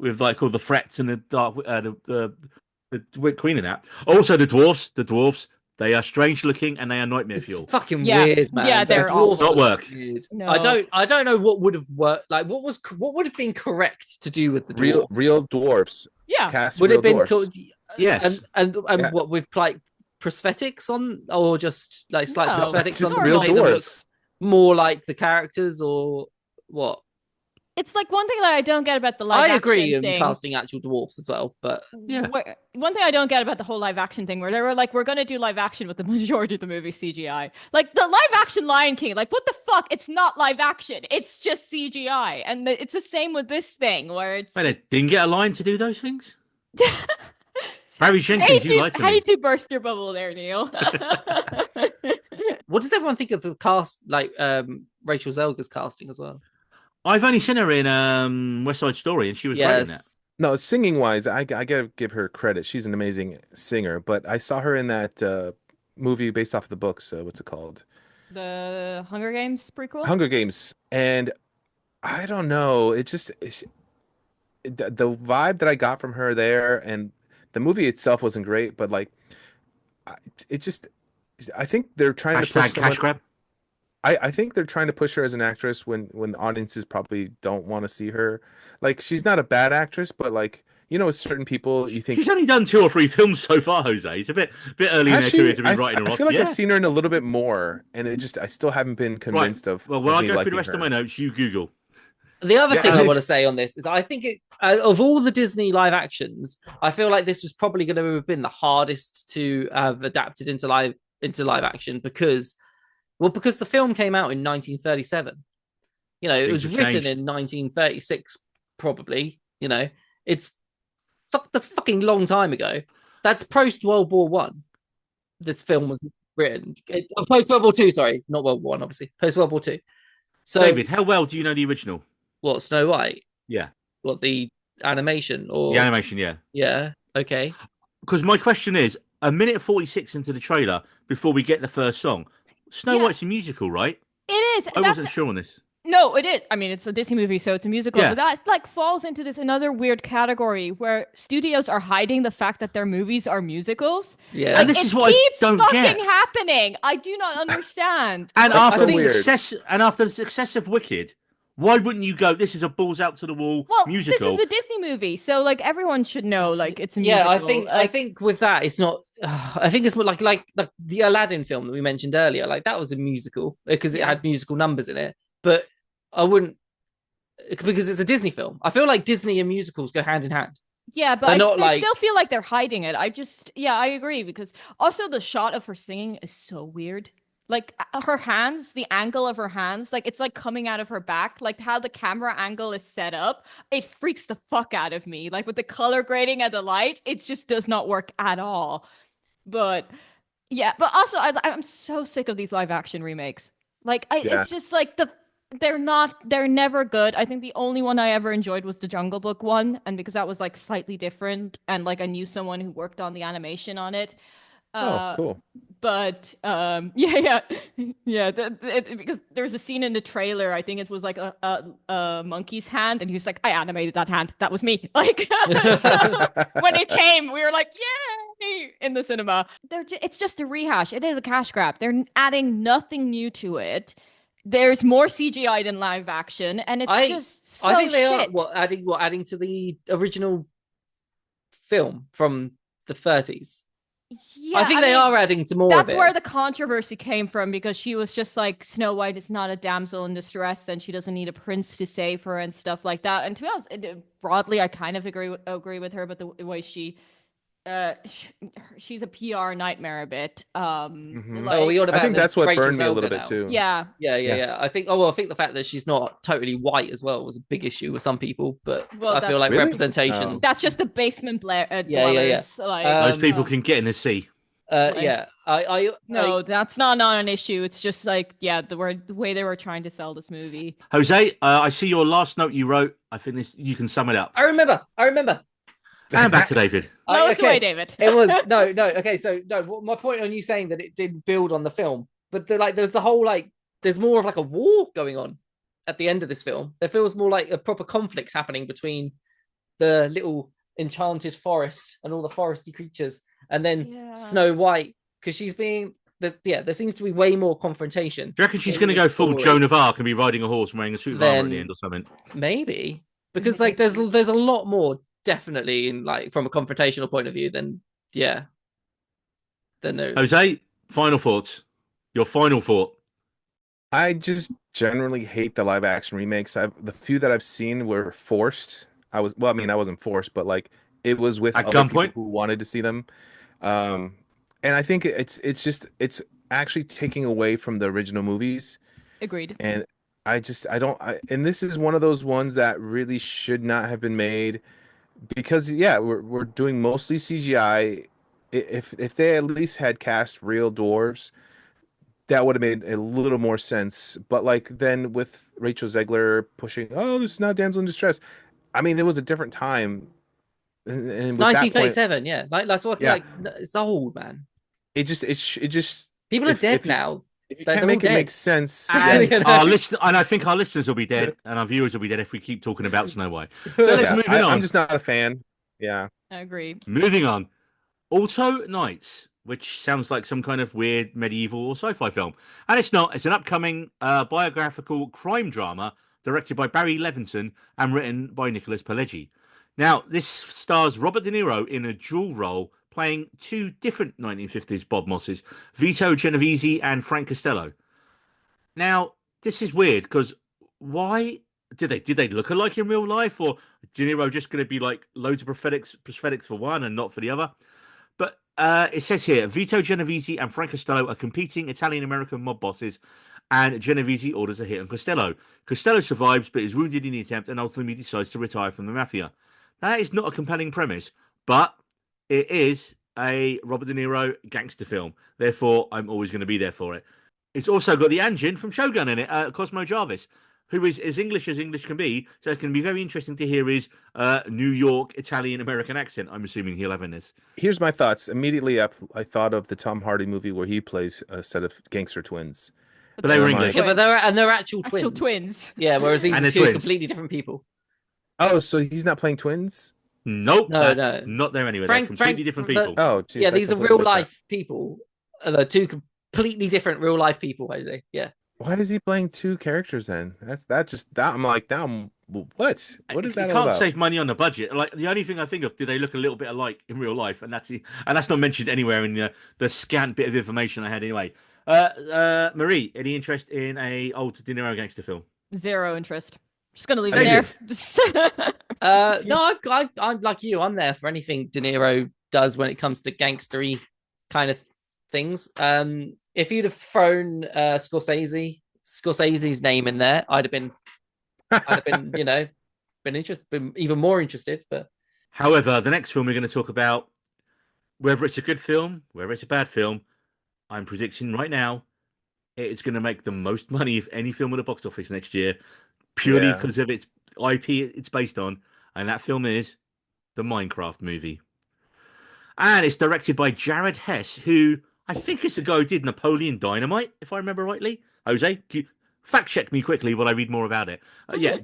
with like all the frets and the dark, the queen in that. Also, the dwarves, they are strange looking and they are nightmare It's fuel. fucking Yeah. weird, man. Yeah, they're That's awful. Not work. weird. No. I don't know what would have worked. Like, what would have been correct to do with the dwarves? Real dwarves. Yeah. Cast Would real it been dwarves. called? Yes. And Yeah. what with like prosthetics on, or just like slight No, prosthetics just on, real to make them look dwarves. more like the characters, or what? It's like one thing that I don't get about the live I agree action in thing. casting actual dwarfs as well, but Yeah. One thing I don't get about the whole live action thing, where they were like, we're going to do live action with the majority of the movie CGI. Like the live action Lion King, like what the fuck? It's not live action. It's just CGI. And it's the same with this thing where it's. But it didn't get a line to do those things. Barry Jenkins, you lied to me. hate to burst your bubble there, Neil. what does everyone think of the cast? Like Rachel Zelger's casting as well. I've only seen her in West Side Story, and she was great in that. Yes, No, singing wise, I gotta give her credit. She's an amazing singer. But I saw her in that movie based off of the books. What's it called? The Hunger Games prequel? Hunger Games. And I don't know. The vibe that I got from her there, and the movie itself wasn't great, but like, it just. I think they're trying to push Hashtag cash grab. I think they're trying to push her as an actress when audiences probably don't want to see her. Like, she's not a bad actress, but like, with certain people, you think She's only done 2 or 3 films so far, Jose. It's a bit early in has her she? career to be writing her I off. feel like Yeah. I've seen her in a little bit more, and I still haven't been convinced of. Well, when of I me go through liking the rest her. of my notes, you Google. the other Yeah, thing I it's- want to say on this is I think of all the Disney live actions, I feel like this was probably going to have been the hardest to have adapted into live action because the film came out in 1937. It Things was have written changed. in 1936, probably. That's a fucking long time ago. That's post World War One. This film was written post World War Two. Sorry, not World War One, obviously. Post World War Two. So, David, how well do you know the original? what, Snow White? Yeah, What, the animation or the animation, yeah. Yeah. Okay. Because my question is, a minute 46 into the trailer, before we get the first song, Snow Yeah. White's a musical, right? It is. I wasn't sure on this. No, it is. I mean, it's a Disney movie, so it's a musical. Yeah. But that like falls into this another weird category where studios are hiding the fact that their movies are musicals. Yeah. And this it is what I keeps don't fucking get. happening. I do not understand. And That's after so the weird. success of Wicked, why wouldn't you go? This is a balls out to the wall Well, musical. this is a Disney movie, so like everyone should know, like it's a Yeah, musical. I think with that, it's not. I think it's more like the Aladdin film that we mentioned earlier. Like, that was a musical because it Yeah. had musical numbers in it. But I wouldn't, because it's a Disney film. I feel like Disney and musicals go hand in hand. Yeah, but They're I not like- still feel like they're hiding it. I agree, because also the shot of her singing is so weird. Like her hands, the angle of her hands, like it's like coming out of her back, like how the camera angle is set up. It freaks the fuck out of me. Like with the color grading and the light, it just does not work at all. But yeah, but also I'm so sick of these live action remakes. Like Yeah. it's just like they're never good. I think the only one I ever enjoyed was the Jungle Book one, and because that was like slightly different, and like I knew someone who worked on the animation on it. Oh, cool. But yeah, because there's a scene in the trailer. I think it was like a monkey's hand, and he was like, "I animated that hand. That was me." Like so when it came, we were like, "Yay!" in the cinema. It's just a rehash. It is a cash grab. They're adding nothing new to it. There's more CGI than live action, and it's just so I think they shit. are adding to the original film from the 30s. Yeah, I think they are adding to more of it. That's where the controversy came from, because she was just like, Snow White is not a damsel in distress and she doesn't need a prince to save her and stuff like that. And to be honest, broadly, I kind of agree with her, but the way she's a PR nightmare a bit. I think that's what Rachel burned me a little Zelda bit now. too. Yeah. I think the fact that she's not totally white as well was a big issue with some people, but I feel like really? representations. That's just the basement dwellers. Those people can get in the sea. No, that's not an issue. It's just like, the way they were trying to sell this movie. Jose, I see your last note you wrote. I think you can sum it up. I remember. And back to David. Away, David. It was no. Okay, so no. My point on you saying that it did build on the film, but there's the whole there's more of like a war going on at the end of this film. There feels more like a proper conflict happening between the little enchanted forest and all the foresty creatures, and then Snow White, because she's being there seems to be way more confrontation. Do you reckon she's going to go full Joan of Arc and be riding a horse and wearing a suit of armor at the end or something? Maybe, because there's a lot more. Definitely in from a confrontational point of view than there's Jose, final thoughts. Your final thought. I just generally hate the live action remakes. The few that I've seen were forced. I wasn't forced, but it was with other people who wanted to see them. And I think it's actually taking away from the original movies. Agreed. And and this is one of those ones that really should not have been made. Because we're doing mostly CGI. If they at least had cast real dwarves, that would have made a little more sense. But then with Rachel Zegler pushing, this is not damsel in distress. I mean, it was a different time. And it's 1937. That's what it's old, man. It just people are dead now. If you can't make it make sense, and I think our listeners will be dead, and our viewers will be dead if we keep talking about Snow White. So let's move on. I'm just not a fan. Yeah, I agree. Moving on, Alto Knights, which sounds like some kind of weird medieval or sci-fi film, and it's not. It's an upcoming biographical crime drama directed by Barry Levinson and written by Nicholas Pileggi. Now, this stars Robert De Niro in a dual role, playing two different 1950s Bob Mosses, Vito Genovese and Frank Costello. Now, this is weird because why did they look alike in real life, or De Niro just going to be loads of prosthetics for one and not for the other? But it says here, Vito Genovese and Frank Costello are competing Italian-American mob bosses, and Genovese orders a hit on Costello. Costello survives but is wounded in the attempt and ultimately decides to retire from the mafia. That is not a compelling premise, but it is a Robert De Niro gangster film. Therefore, I'm always going to be there for it. It's also got the engine from Shogun in it, Cosmo Jarvis, who is as English can be. So it's going to be very interesting to hear his New York Italian-American accent. I'm assuming he'll have in this. Here's my thoughts. Immediately, I thought of the Tom Hardy movie where he plays a set of gangster twins. But they were English. Yeah, but they're actual twins. Yeah, whereas these are two completely different people. Oh, so he's not playing twins? Nope, no, not there anyway. They're completely different people. Oh, geez, yeah, these are real life people. They're two completely different real life people, Jose. Yeah. Why is he playing two characters then? I'm like, now what is that all about? You can't save money on the budget. The only thing I think of, do they look a little bit alike in real life? And that's not mentioned anywhere in the scant bit of information I had anyway. Marie, any interest in a old De Niro gangster film? Zero interest. Just gonna leave it there. No, I'm like you. I'm there for anything De Niro does when it comes to gangstery kind of things. If you'd have thrown Scorsese's name in there, I'd have been been even more interested. But however, the next film we're going to talk about, whether it's a good film, whether it's a bad film, I'm predicting right now it's going to make the most money of any film at the box office next year, purely because of its IP it's based on, and that film is the Minecraft movie. And it's directed by Jared Hess, who I think is the guy who did Napoleon Dynamite, if I remember rightly. Jose, fact check me quickly while I read more about it.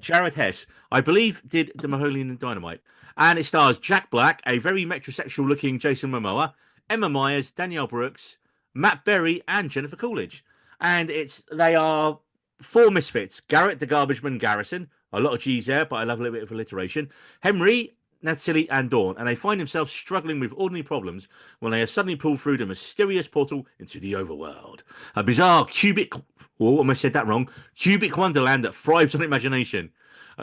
Jared Hess, I believe, did the Napoleon Dynamite. And it stars Jack Black, a very metrosexual looking Jason Momoa, Emma Myers, Danielle Brooks, Matt Berry, and Jennifer Coolidge. And they are four misfits. Garrett the Garbage Man Garrison, a lot of G's there, but I love a little bit of alliteration. Henry Natalie and Dawn, and they find themselves struggling with ordinary problems when they are suddenly pulled through the mysterious portal into the overworld. A bizarre cubic, almost said that wrong, cubic wonderland that thrives on imagination.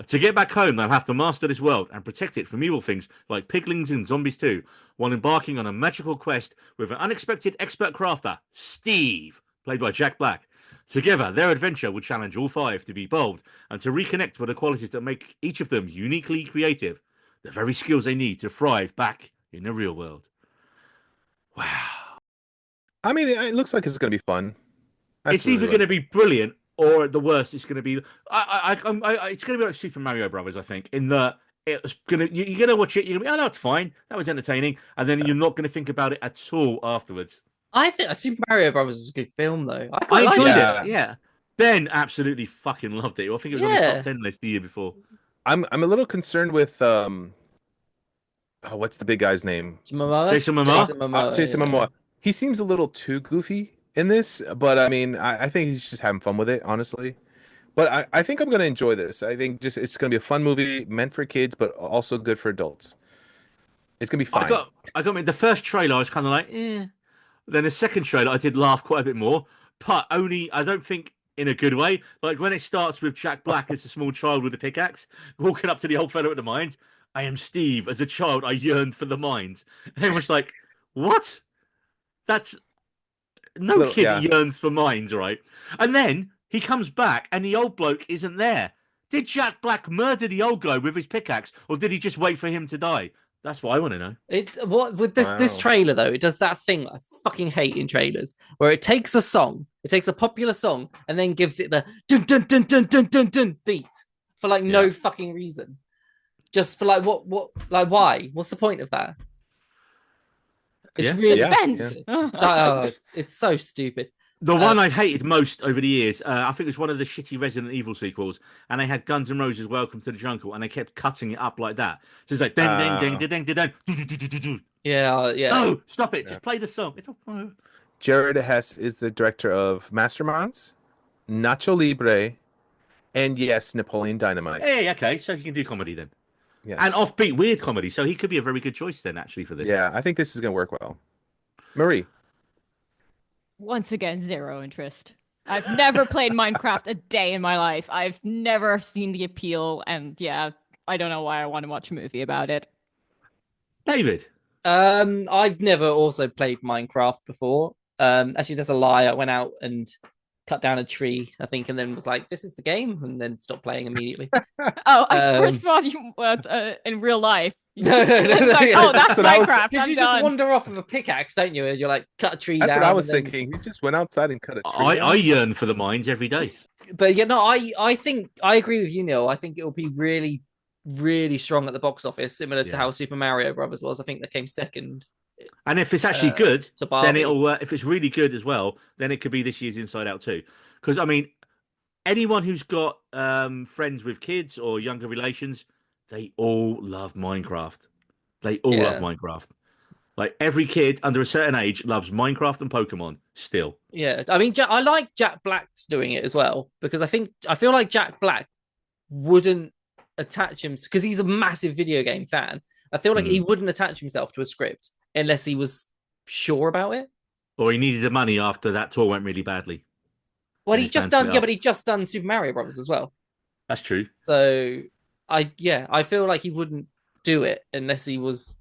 To get back home, they'll have to master this world and protect it from evil things like piglings and zombies too, while embarking on a magical quest with an unexpected expert crafter, Steve, played by Jack Black. Together, their adventure will challenge all five to be bold and to reconnect with the qualities that make each of them uniquely creative, the very skills they need to thrive back in the real world. Wow. I mean, it looks like it's going to be fun. It's either going to be brilliant or at the worst, it's going to be. It's going to be like Super Mario Brothers, I think. In that it's going to, you're going to watch it, you're going to be, oh no, it's fine, that was entertaining, and then you're not going to think about it at all afterwards. I think Super Mario Brothers is a good film, though. I enjoyed it. Yeah, Ben absolutely fucking loved it. I think it was on the top 10 list the year before. I'm a little concerned with what's the big guy's name? Jason Momoa. Jason Momoa. He seems a little too goofy in this, but I mean, I think he's just having fun with it, honestly. But I think I'm going to enjoy this. I think it's going to be a fun movie meant for kids, but also good for adults. It's going to be fine. I got the first trailer, I was kind of like, eh. Then the second trailer, I did laugh quite a bit more, but only, I don't think in a good way. Like when it starts with Jack Black as a small child with a pickaxe, walking up to the old fellow with the mines. I am Steve. As a child, I yearned for the mines. And everyone's like, what? That's... No kid yearns for mines, right? And then he comes back and the old bloke isn't there. Did Jack Black murder the old guy with his pickaxe, or did he just wait for him to die? That's what I want to know. With this trailer though, it does that thing I fucking hate in trailers, where it takes a song, it takes a popular song, and then gives it the dun dun dun dun dun dun dun beat for like no fucking reason, just for like what why? What's the point of that? It's really suspense. It's so stupid. The one I hated most over the years, I think it was one of the shitty Resident Evil sequels, and they had Guns N' Roses' "Welcome to the Jungle," and they kept cutting it up like that. So it's like ding ding ding ding ding ding. Yeah. No, stop it! Just play the song. It's all... Jared Hess is the director of Masterminds, Nacho Libre, and yes, Napoleon Dynamite. Hey, okay, so he can do comedy then. Yes. And offbeat weird comedy, so he could be a very good choice then, actually, for this. Yeah, I think this is going to work well. Marie. Once again, zero interest. I've never played Minecraft a day in my life. I've never seen the appeal, and I don't know why I want to watch a movie about it. David? I've never also played Minecraft before. Actually, there's a lie. I went out and cut down a tree, I think, and then was like, this is the game, and then stopped playing immediately. I first thought you in real life. No. Like, oh, that's Minecraft. Because you just wander off with a pickaxe, don't you? And you're like, cut a tree down. That's what I was thinking. He just went outside and cut a tree. I yearn for the mines every day. But I think I agree with you, Neil. I think it will be really, really strong at the box office, similar to how Super Mario Brothers was. I think that came second. And if it's actually good, then it'll. If it's really good as well, then it could be this year's Inside Out too. Because I mean, anyone who's got friends with kids or younger relations, they all love Minecraft. They all love Minecraft. Like every kid under a certain age loves Minecraft and Pokemon still. Yeah, I mean, I like Jack Black's doing it as well, because I feel like Jack Black wouldn't attach him, because he's a massive video game fan. I feel like he wouldn't attach himself to a script unless he was sure about it. Or he needed the money after that tour went really badly. Well, he's just done, but he just done Super Mario Brothers as well. That's true. So I feel like he wouldn't do it unless there was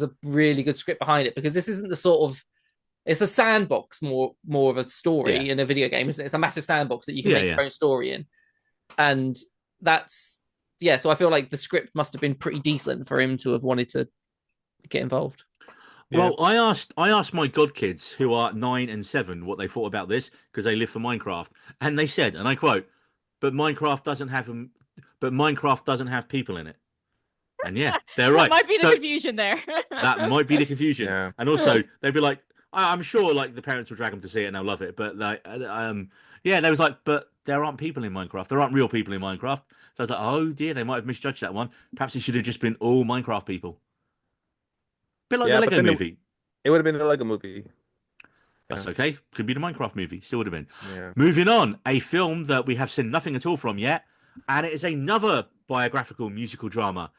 a really good script behind it, because this isn't the sort of, it's a sandbox more of a story in a video game, isn't it? It's a massive sandbox that you can make your own story in, and that's so I feel like the script must have been pretty decent for him to have wanted to get involved. Well, I asked my godkids, who are 9 and 7, what they thought about this, because they live for Minecraft, and they said, and I quote, but Minecraft doesn't have people in it. And they're right. That might be the confusion there. That might be the confusion. Yeah. And also, they'd be like, I'm sure like the parents will drag them to see it and they'll love it. But like, they was like, but there aren't people in Minecraft. There aren't real people in Minecraft. So I was like, oh dear, they might have misjudged that one. Perhaps it should have just been all Minecraft people. Bit like the Lego movie. It would have been the Lego movie. That's okay. Could be the Minecraft movie. Still would have been. Yeah. Moving on, a film that we have seen nothing at all from yet, and it is another biographical musical drama.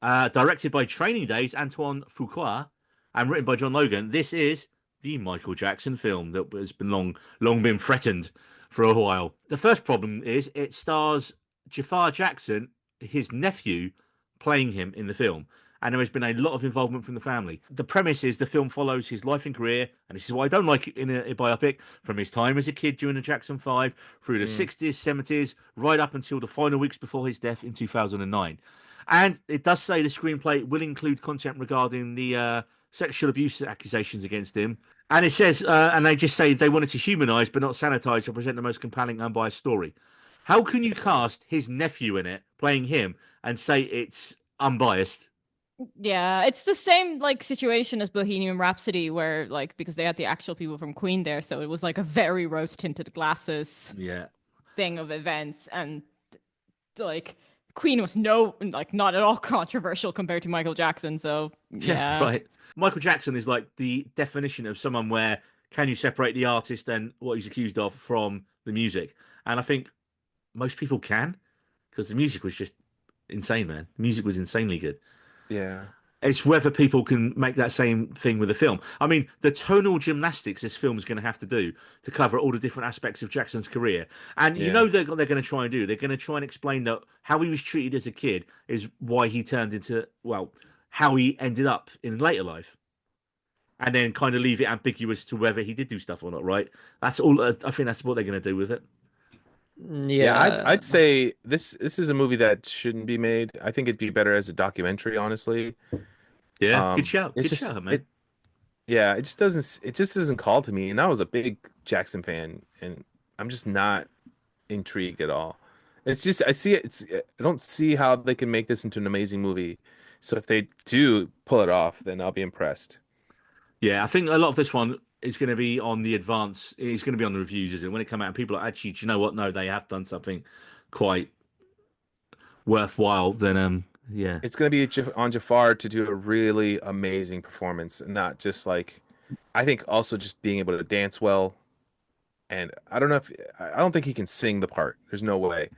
directed by Training Day's Antoine Fuqua, and written by John Logan. This is the Michael Jackson film that has been long been threatened for a while. The first problem is it stars Jafar Jackson, his nephew, playing him in the film. And there has been a lot of involvement from the family. The premise is the film follows his life and career, and this is why I don't like it in a biopic, from his time as a kid during the Jackson 5, through the 60s, 70s, right up until the final weeks before his death in 2009. And it does say the screenplay will include content regarding the sexual abuse accusations against him. And it says, and they just say they wanted to humanize but not sanitize to present the most compelling, unbiased story. How can you cast his nephew in it, playing him, and say it's unbiased? Yeah, it's the same like situation as Bohemian Rhapsody, where like because they had the actual people from Queen there, so it was like a very rose tinted glasses thing of events, and like Queen was not at all controversial compared to Michael Jackson. So yeah, right. Michael Jackson is like the definition of someone where can you separate the artist and what he's accused of from the music, and I think most people can, because the music was just insane, man. The music was insanely good. Yeah. It's whether people can make that same thing with the film. I mean, the tonal gymnastics this film is going to have to do to cover all the different aspects of Jackson's career. And you know they're going to try and do. They're going to try and explain that how he was treated as a kid is why he turned into, well, how he ended up in later life. And then kind of leave it ambiguous to whether he did do stuff or not, right? That's all. I think that's what they're going to do with it. Yeah, I'd say this is a movie that shouldn't be made. I think it'd be better as a documentary, honestly. Yeah, good shout. Good shout, man. It just doesn't call to me. And I was a big Jackson fan, and I'm just not intrigued at all. It's just I don't see how they can make this into an amazing movie. So if they do pull it off, then I'll be impressed. Yeah, I think a lot of this one is going to be on the advance. It's going to be on the reviews, isn't it? When it come out, and people are actually, do you know what? No, they have done something quite worthwhile. Then, yeah, it's going to be on Jafar to do a really amazing performance, and not just like, I think also just being able to dance well. And I don't think he can sing the part. There's no way,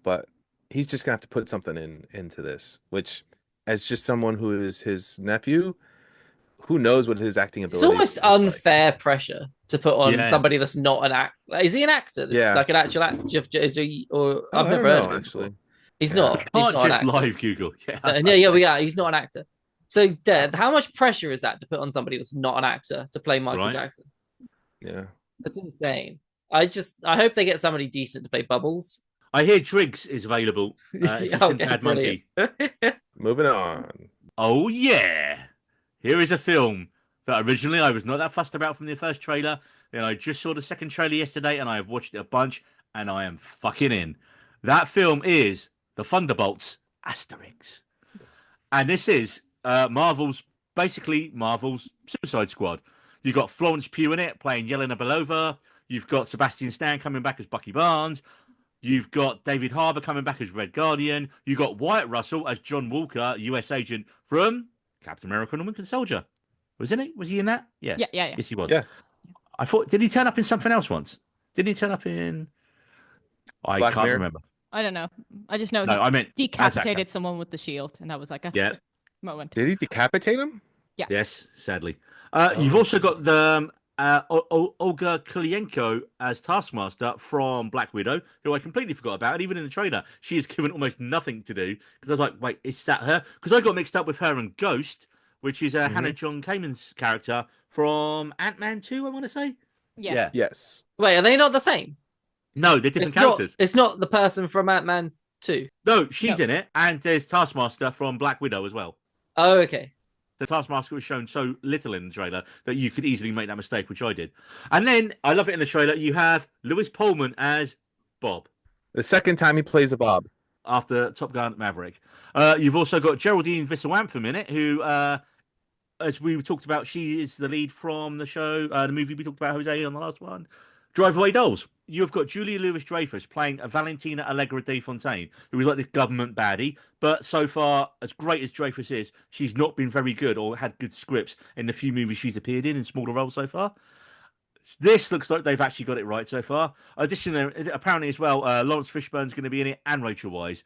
but he's just gonna have to put something into this. Which, as just someone who is his nephew, who knows what his acting ability? It's almost unfair pressure to put on somebody that's not an actor. Is he an actor? Like an actual actor? Is he? Or I've never heard of him actually. Before. He's not. Can't just live Google. He's not an actor. So, how much pressure is that to put on somebody that's not an actor to play Michael Jackson? Yeah, that's insane. I hope they get somebody decent to play Bubbles. I hear Driggs is available. Bad Monkey. Moving on. Oh yeah. Here is a film that originally I was not that fussed about from the first trailer. Then I just saw the second trailer yesterday and I've watched it a bunch and I am fucking in. That film is The Thunderbolts Asterix. And this is Marvel's Suicide Squad. You've got Florence Pugh in it playing Yelena Belova. You've got Sebastian Stan coming back as Bucky Barnes. You've got David Harbour coming back as Red Guardian. You've got Wyatt Russell as John Walker, US agent from Captain America and Winter Soldier. Was he in that? Yes. Yeah. Yes, he was. Yeah. I thought, did he turn up in something else once? Did he turn up in... I Black can't Mirror? Remember. I don't know. I just know I meant decapitated someone with the shield, and that was like a moment. Did he decapitate him? Yeah. Yes, sadly. You've also got the Olga Kulienko as Taskmaster from Black Widow, who I completely forgot about. And even in the trailer, she is given almost nothing to do. Because I was like, wait, is that her? Because I got mixed up with her and Ghost, which is Hannah John Kamen's character from Ant-Man 2, I want to say. Yeah. Yes. Wait, are they not the same? No, they're different characters. It's not the person from Ant-Man 2. No, she's in it. And there's Taskmaster from Black Widow as well. Oh, okay. The Taskmaster was shown so little in the trailer that you could easily make that mistake, which I did. And then, I love it in the trailer, you have Lewis Pullman as Bob. The second time he plays a Bob. After Top Gun Maverick. You've also got Geraldine Viswanathan in it, who, as we talked about, she is the lead from the show, the movie we talked about, Jose, on the last one, Drive Away Dolls. You've got Julia Louis-Dreyfus playing Valentina Allegra de Fontaine, who is like this government baddie. But so far, as great as Dreyfus is, she's not been very good or had good scripts in the few movies she's appeared in smaller roles so far. This looks like they've actually got it right so far. Additionally, apparently as well, Lawrence Fishburne's going to be in it and Rachel Weisz.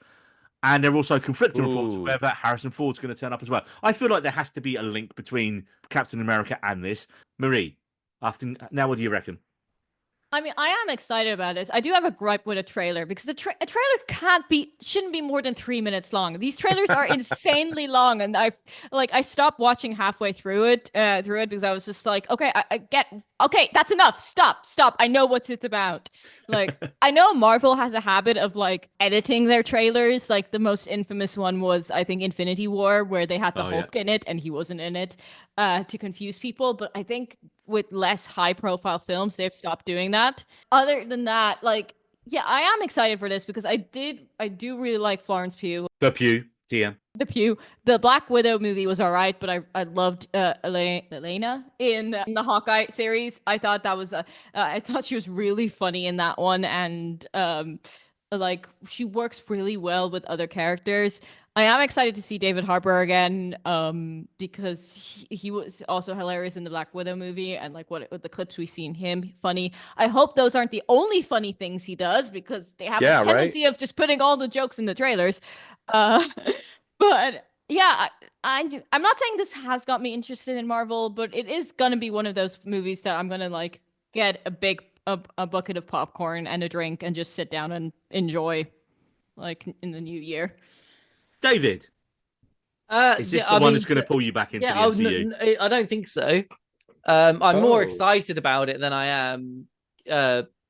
And there are also conflicting reports Ooh. whether Harrison Ford's going to turn up as well. I feel like there has to be a link between Captain America and this. Marie, now what do you reckon? I mean, I am excited about this. I do have a gripe with a trailer because a trailer shouldn't be more than 3 minutes long. These trailers are insanely long, and I stopped watching halfway through it because I was just like, okay, okay, that's enough. Stop. I know what it's about. Like, I know Marvel has a habit of like editing their trailers. Like the most infamous one was, I think, Infinity War, where they had the Hulk in it and he wasn't in it, to confuse people. But I think with less high-profile films, they've stopped doing that. Other than that, like, yeah, I am excited for this because I do really like Florence Pugh. The Pew, TM. The Pew. The Black Widow movie was all right, but I loved Elena in the Hawkeye series. I thought that was I thought she was really funny in that one, and like she works really well with other characters. I am excited to see David Harbour again, because he was also hilarious in the Black Widow movie, and like what the clips we've seen him funny. I hope those aren't the only funny things he does, because they have a tendency of just putting all the jokes in the trailers. But yeah, I'm not saying this has got me interested in Marvel, but it is gonna be one of those movies that I'm gonna like get a bucket of popcorn and a drink and just sit down and enjoy, like in the new year. David, is this the one that's going to pull you back into the MCU? I don't think so. I'm more excited about it than I am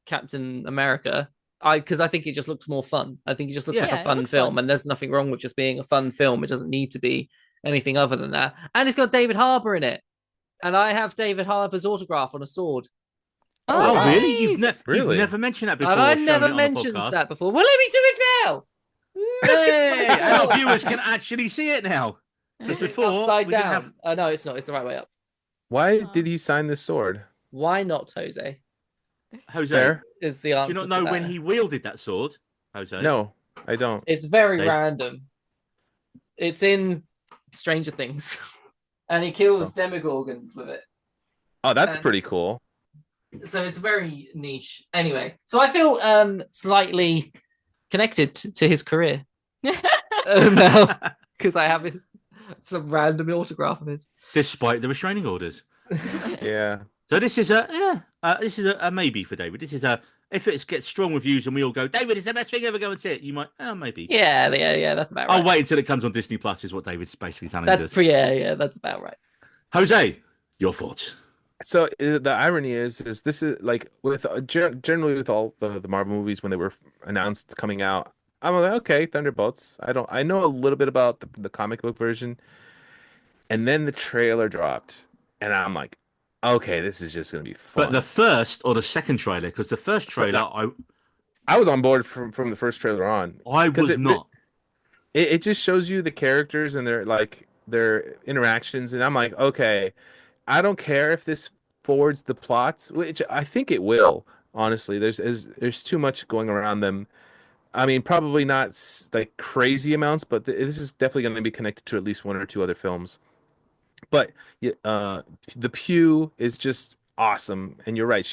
Captain America. Because I think it just looks more fun. I think it just looks like a fun film, and there's nothing wrong with just being a fun film. It doesn't need to be anything other than that. And it's got David Harbour in it, and I have David Harbour's autograph on a sword. Oh, nice. really? You've never mentioned that before. And I never mentioned that before. Well, let me do it now. Hey, our viewers can actually see it now. Because before, upside down. No, it's not. It's the right way up. Why did he sign this sword? Why not, Jose? Jose, is the answer. Do you not know when he wielded that sword, Jose? No, I don't. It's very random. It's in Stranger Things, and he kills demogorgons with it. Oh, that's pretty cool. So it's very niche. Anyway, so I feel slightly connected to his career now, because I have some random autograph of his, despite the restraining orders. Yeah. So this is a maybe for David. This is if it gets strong reviews and we all go, David, it's the best thing ever. Go and see it. You might, maybe. Yeah, that's about right. I'll wait until it comes on Disney Plus. Is what David's basically telling us. That's about right. Jose, your thoughts? So the irony is this is like with generally with all the Marvel movies when they were announced coming out, I'm like, okay, Thunderbolts. I know a little bit about the comic book version, and then the trailer dropped, and I'm like, okay, this is just gonna be fun. But the first or the second trailer, because the first trailer, I was on board from the first trailer on. I was not. It just shows you the characters and their interactions, and I'm like, okay. I don't care if this forwards the plots, which I think it will. Honestly, there's too much going around them. I mean, probably not like crazy amounts, but this is definitely going to be connected to at least one or two other films. But the Pew is just awesome, and you're right.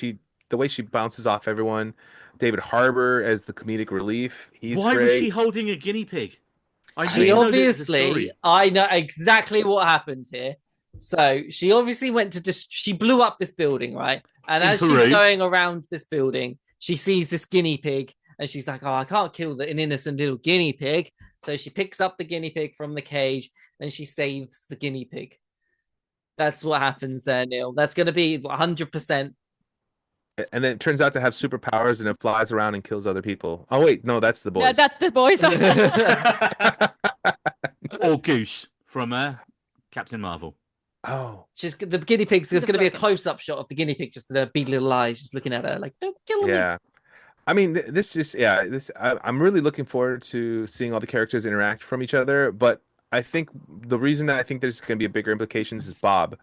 The way she bounces off everyone. David Harbour as the comedic relief. Why was she holding a guinea pig? I know exactly what happened here. So she obviously went to she blew up this building, right? And as she's going around this building, she sees this guinea pig, and she's like, "Oh, I can't kill an innocent little guinea pig." So she picks up the guinea pig from the cage, and she saves the guinea pig. That's what happens there, Neil. That's going to be 100%. And then it turns out to have superpowers, and it flies around and kills other people. Oh wait, no, that's the boys. Yeah, that's the boys. Or Goose from Captain Marvel. Oh, the guinea pigs. There's going to be a close-up shot of the guinea pig, just their big little eyes, just looking at her like, "Don't kill me." Yeah, I mean, I'm really looking forward to seeing all the characters interact from each other. But I think the reason that I think there's going to be a bigger implications is Bob.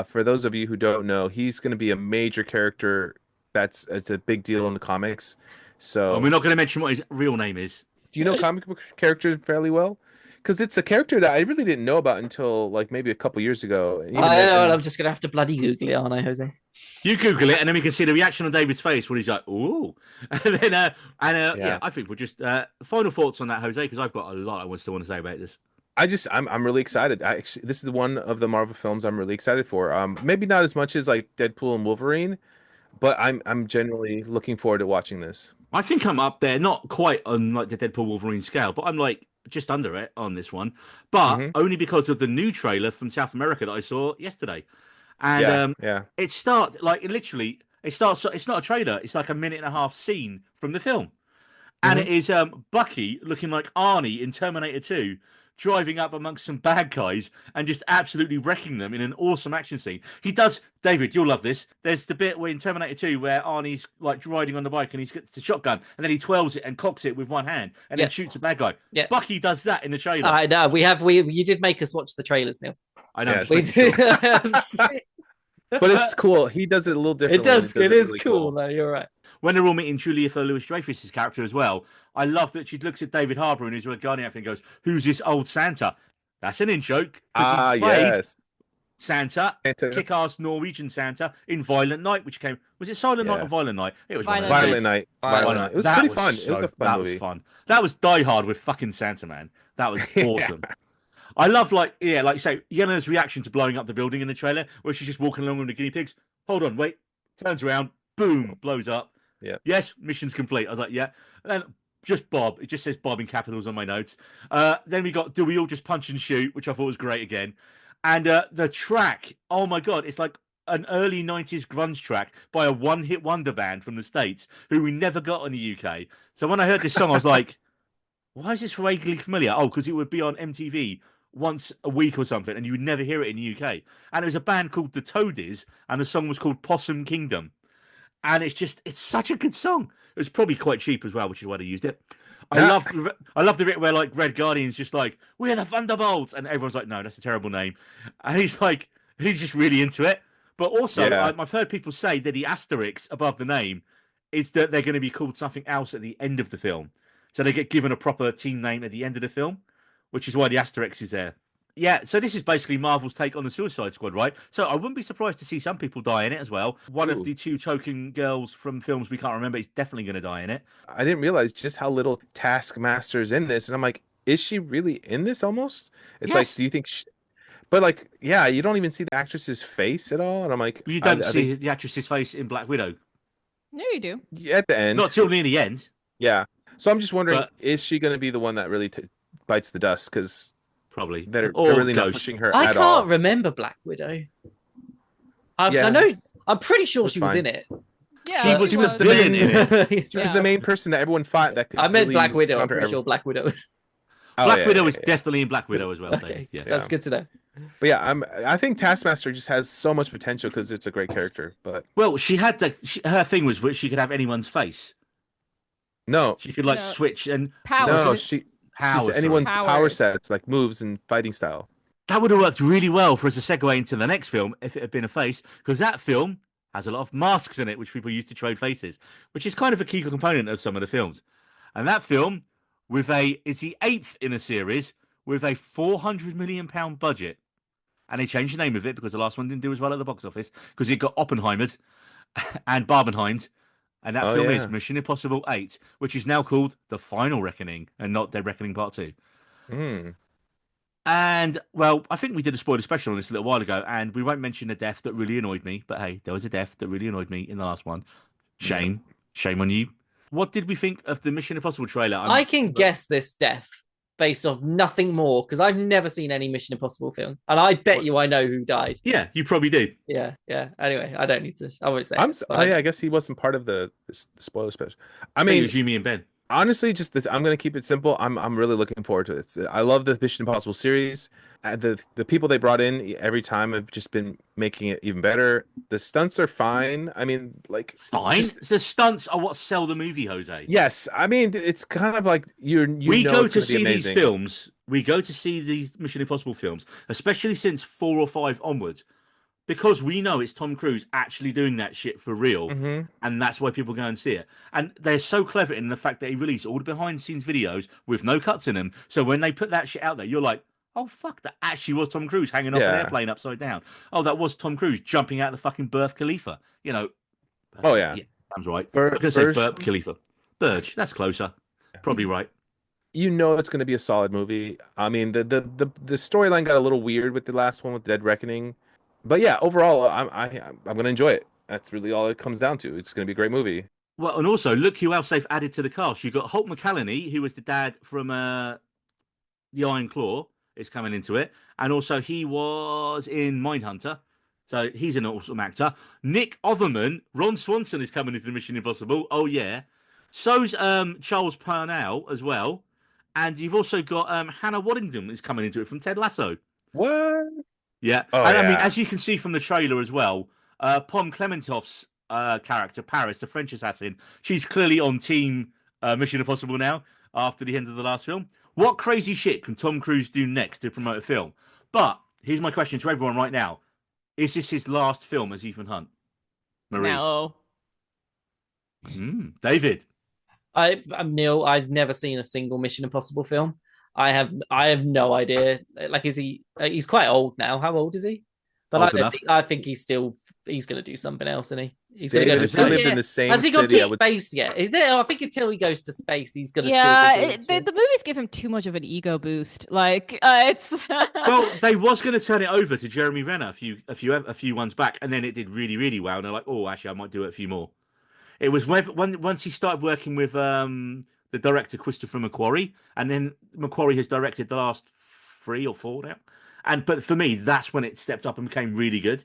For those of you who don't know, he's going to be a major character. It's a big deal in the comics. So we're not going to mention what his real name is. Do you know comic book characters fairly well? Because it's a character that I really didn't know about until like maybe a couple years ago. I know, and I'm just gonna have to bloody Google it, aren't I, Jose? You Google it, and then we can see the reaction on David's face when he's like, "Ooh," and then yeah, I think we'll just final thoughts on that, Jose, because I've got a lot I still want to say about this. I'm really excited. This is one of the Marvel films I'm really excited for. Maybe not as much as like Deadpool and Wolverine, but I'm generally looking forward to watching this. I think I'm up there, not quite on like the Deadpool Wolverine scale, but I'm like just under it on this one. But only because of the new trailer from South America that I saw yesterday. And it starts like it starts. It's not a trailer. It's like a minute and a half scene from the film, and it is Bucky looking like Arnie in Terminator 2, driving up amongst some bad guys and just absolutely wrecking them in an awesome action scene. He does, David, you'll love this. There's the bit where in Terminator 2 where Arnie's like riding on the bike and he's got the shotgun and then he twirls it and cocks it with one hand and then shoots a bad guy. Yeah. Bucky does that in the trailer. I know. You did make us watch the trailers, Neil. I know. Yes. We did. But it's cool. He does it a little different. It is really cool, though. You're right. When they're all meeting Julia Louis-Dreyfus' character as well, I love that she looks at David Harbour in his Red Guardian outfit and goes, "Who's this old Santa?" That's an in-joke. Yes. Santa, kick-ass Norwegian Santa in Violent Night, which came... Was it Silent Night or Violent Night? It was Violent Night. It was pretty fun. It was a fun movie. That was fun. That was Die Hard with fucking Santa, man. That was awesome. I love, like you say, Yelena's reaction to blowing up the building in the trailer, where she's just walking along with the guinea pigs. Hold on, wait. Turns around, boom, blows up. Yeah. Yes, mission's complete. I was like, yeah. And then just Bob. It just says Bob in capitals on my notes. Then we got Do We All Just Punch and Shoot, which I thought was great again. And the track, oh my God, it's like an early 90s grunge track by a one-hit wonder band from the States who we never got in the UK. So when I heard this song, I was like, why is this vaguely familiar? Oh, because it would be on MTV once a week or something, and you would never hear it in the UK. And it was a band called the Toadies, and the song was called Possum Kingdom. And it's such a good song. It was probably quite cheap as well, which is why they used it. I love the bit where like Red Guardian's just like, "We're the Thunderbolts," and everyone's like, "No, that's a terrible name." And he's just really into it. But also, I've heard people say that the asterisk above the name is that they're going to be called something else at the end of the film. So they get given a proper team name at the end of the film, which is why the asterisk is there. Yeah, so this is basically Marvel's take on the Suicide Squad, right? So I wouldn't be surprised to see some people die in it as well. One of the two token girls from films we can't remember is definitely going to die in it. I didn't realize just how little Taskmaster's in this. And I'm like, is she really in this almost? It's like, do you think But like, yeah, you don't even see the actress's face at all. And I'm like... You don't see the actress's face in Black Widow. No, you do. Yeah, at the end. Not till near the end. Yeah. So I'm just wondering, is she going to be the one that really bites the dust? Because... Probably. They're really not pushing her I at all. can't remember Black Widow. I know. I'm pretty sure she was in it. Yeah, she was the main in it. She was the main person that everyone fought. That could I meant Black Widow. I'm pretty sure Black Widow was. Black Widow was definitely in Black Widow as well. Okay. Yeah, that's good to know. But yeah, I think Taskmaster just has so much potential because it's a great character. But she had her thing was she could have anyone's face. No, she could switch and powers. No, she's anyone's power sets, like moves and fighting style. That would have worked really well for us to segue into the next film if it had been a face, because that film has a lot of masks in it, which people use to trade faces, which is kind of a key component of some of the films. And that film is the 8th in a series with a £400 million budget. And they changed the name of it because the last one didn't do as well at the box office because it got Oppenheimer's and Barbenheimed. And that film is Mission Impossible 8, which is now called The Final Reckoning and not Dead Reckoning Part 2. And, well, I think we did a spoiler special on this a little while ago, and we won't mention a death that really annoyed me. But, hey, there was a death that really annoyed me in the last one. Shame. Shame on you. What did we think of the Mission Impossible trailer? I can guess this death based off nothing more because I've never seen any Mission Impossible film, and I bet you I know who died. Yeah, you probably did. Yeah. Anyway, I don't need to. I won't say. I guess he wasn't part of the spoiler special. I mean, it was you, me, and Ben. Honestly, I'm gonna keep it simple. I'm really looking forward to it. I love the Mission Impossible series. The people they brought in every time have just been making it even better. The stunts are fine. I mean, like fine. The stunts are what sell the movie, Jose. Yes, I mean it's kind of like we go to see these films. We go to see these Mission Impossible films, especially since 4 or 5 onwards, because we know it's Tom Cruise actually doing that shit for real, and that's why people go and see it. And they're so clever in the fact that he released all the behind-the-scenes videos with no cuts in them. So when they put that shit out there, you're like, oh fuck, that actually was Tom Cruise hanging off an Yeah. airplane upside down. Oh, that was Tom Cruise jumping out the fucking Burj Khalifa. You know. Oh yeah. Sounds right. I'm gonna say Burj Khalifa. Burj. That's closer. Probably right. You know it's going to be a solid movie. I mean, the storyline got a little weird with the last one with Dead Reckoning, but yeah, overall, I'm going to enjoy it. That's really all it comes down to. It's going to be a great movie. Well, and also look who else they've added to the cast. You got Holt McCallany, who was the dad from the Iron Claw, is coming into it, and also he was in Mindhunter, so he's an awesome actor. Nick Offerman, Ron Swanson is coming into the Mission Impossible. Oh yeah, so's Charles Parnell as well. And you've also got Hannah Waddingham is coming into it from Ted Lasso. What? Yeah. Oh, and yeah. I mean, as you can see from the trailer as well, Pom Klementoff's character, Paris, the French assassin, she's clearly on team Mission Impossible now after the end of the last film. What crazy shit can Tom Cruise do next to promote a film? But here's my question to everyone right now. Is this his last film as Ethan Hunt? Marie? No. David? I'm Neil. I've never seen a single Mission Impossible film. I have no idea. Like, is he? He's quite old now. How old is he? But I think he's going to do something else, isn't he? He's going to go to space. Lived in the same Has he gone city, to space yet? Is there? I think until he goes to space, he's going to. Yeah, the movies give him too much of an ego boost. Like it's. Well, they was going to turn it over to Jeremy Renner a few ones back, and then it did really, really well. And they're like, oh, actually, I might do it a few more. It was once he started working with the director Christopher McQuarrie, and then McQuarrie has directed the last 3 or 4 now. But for me, that's when it stepped up and became really good.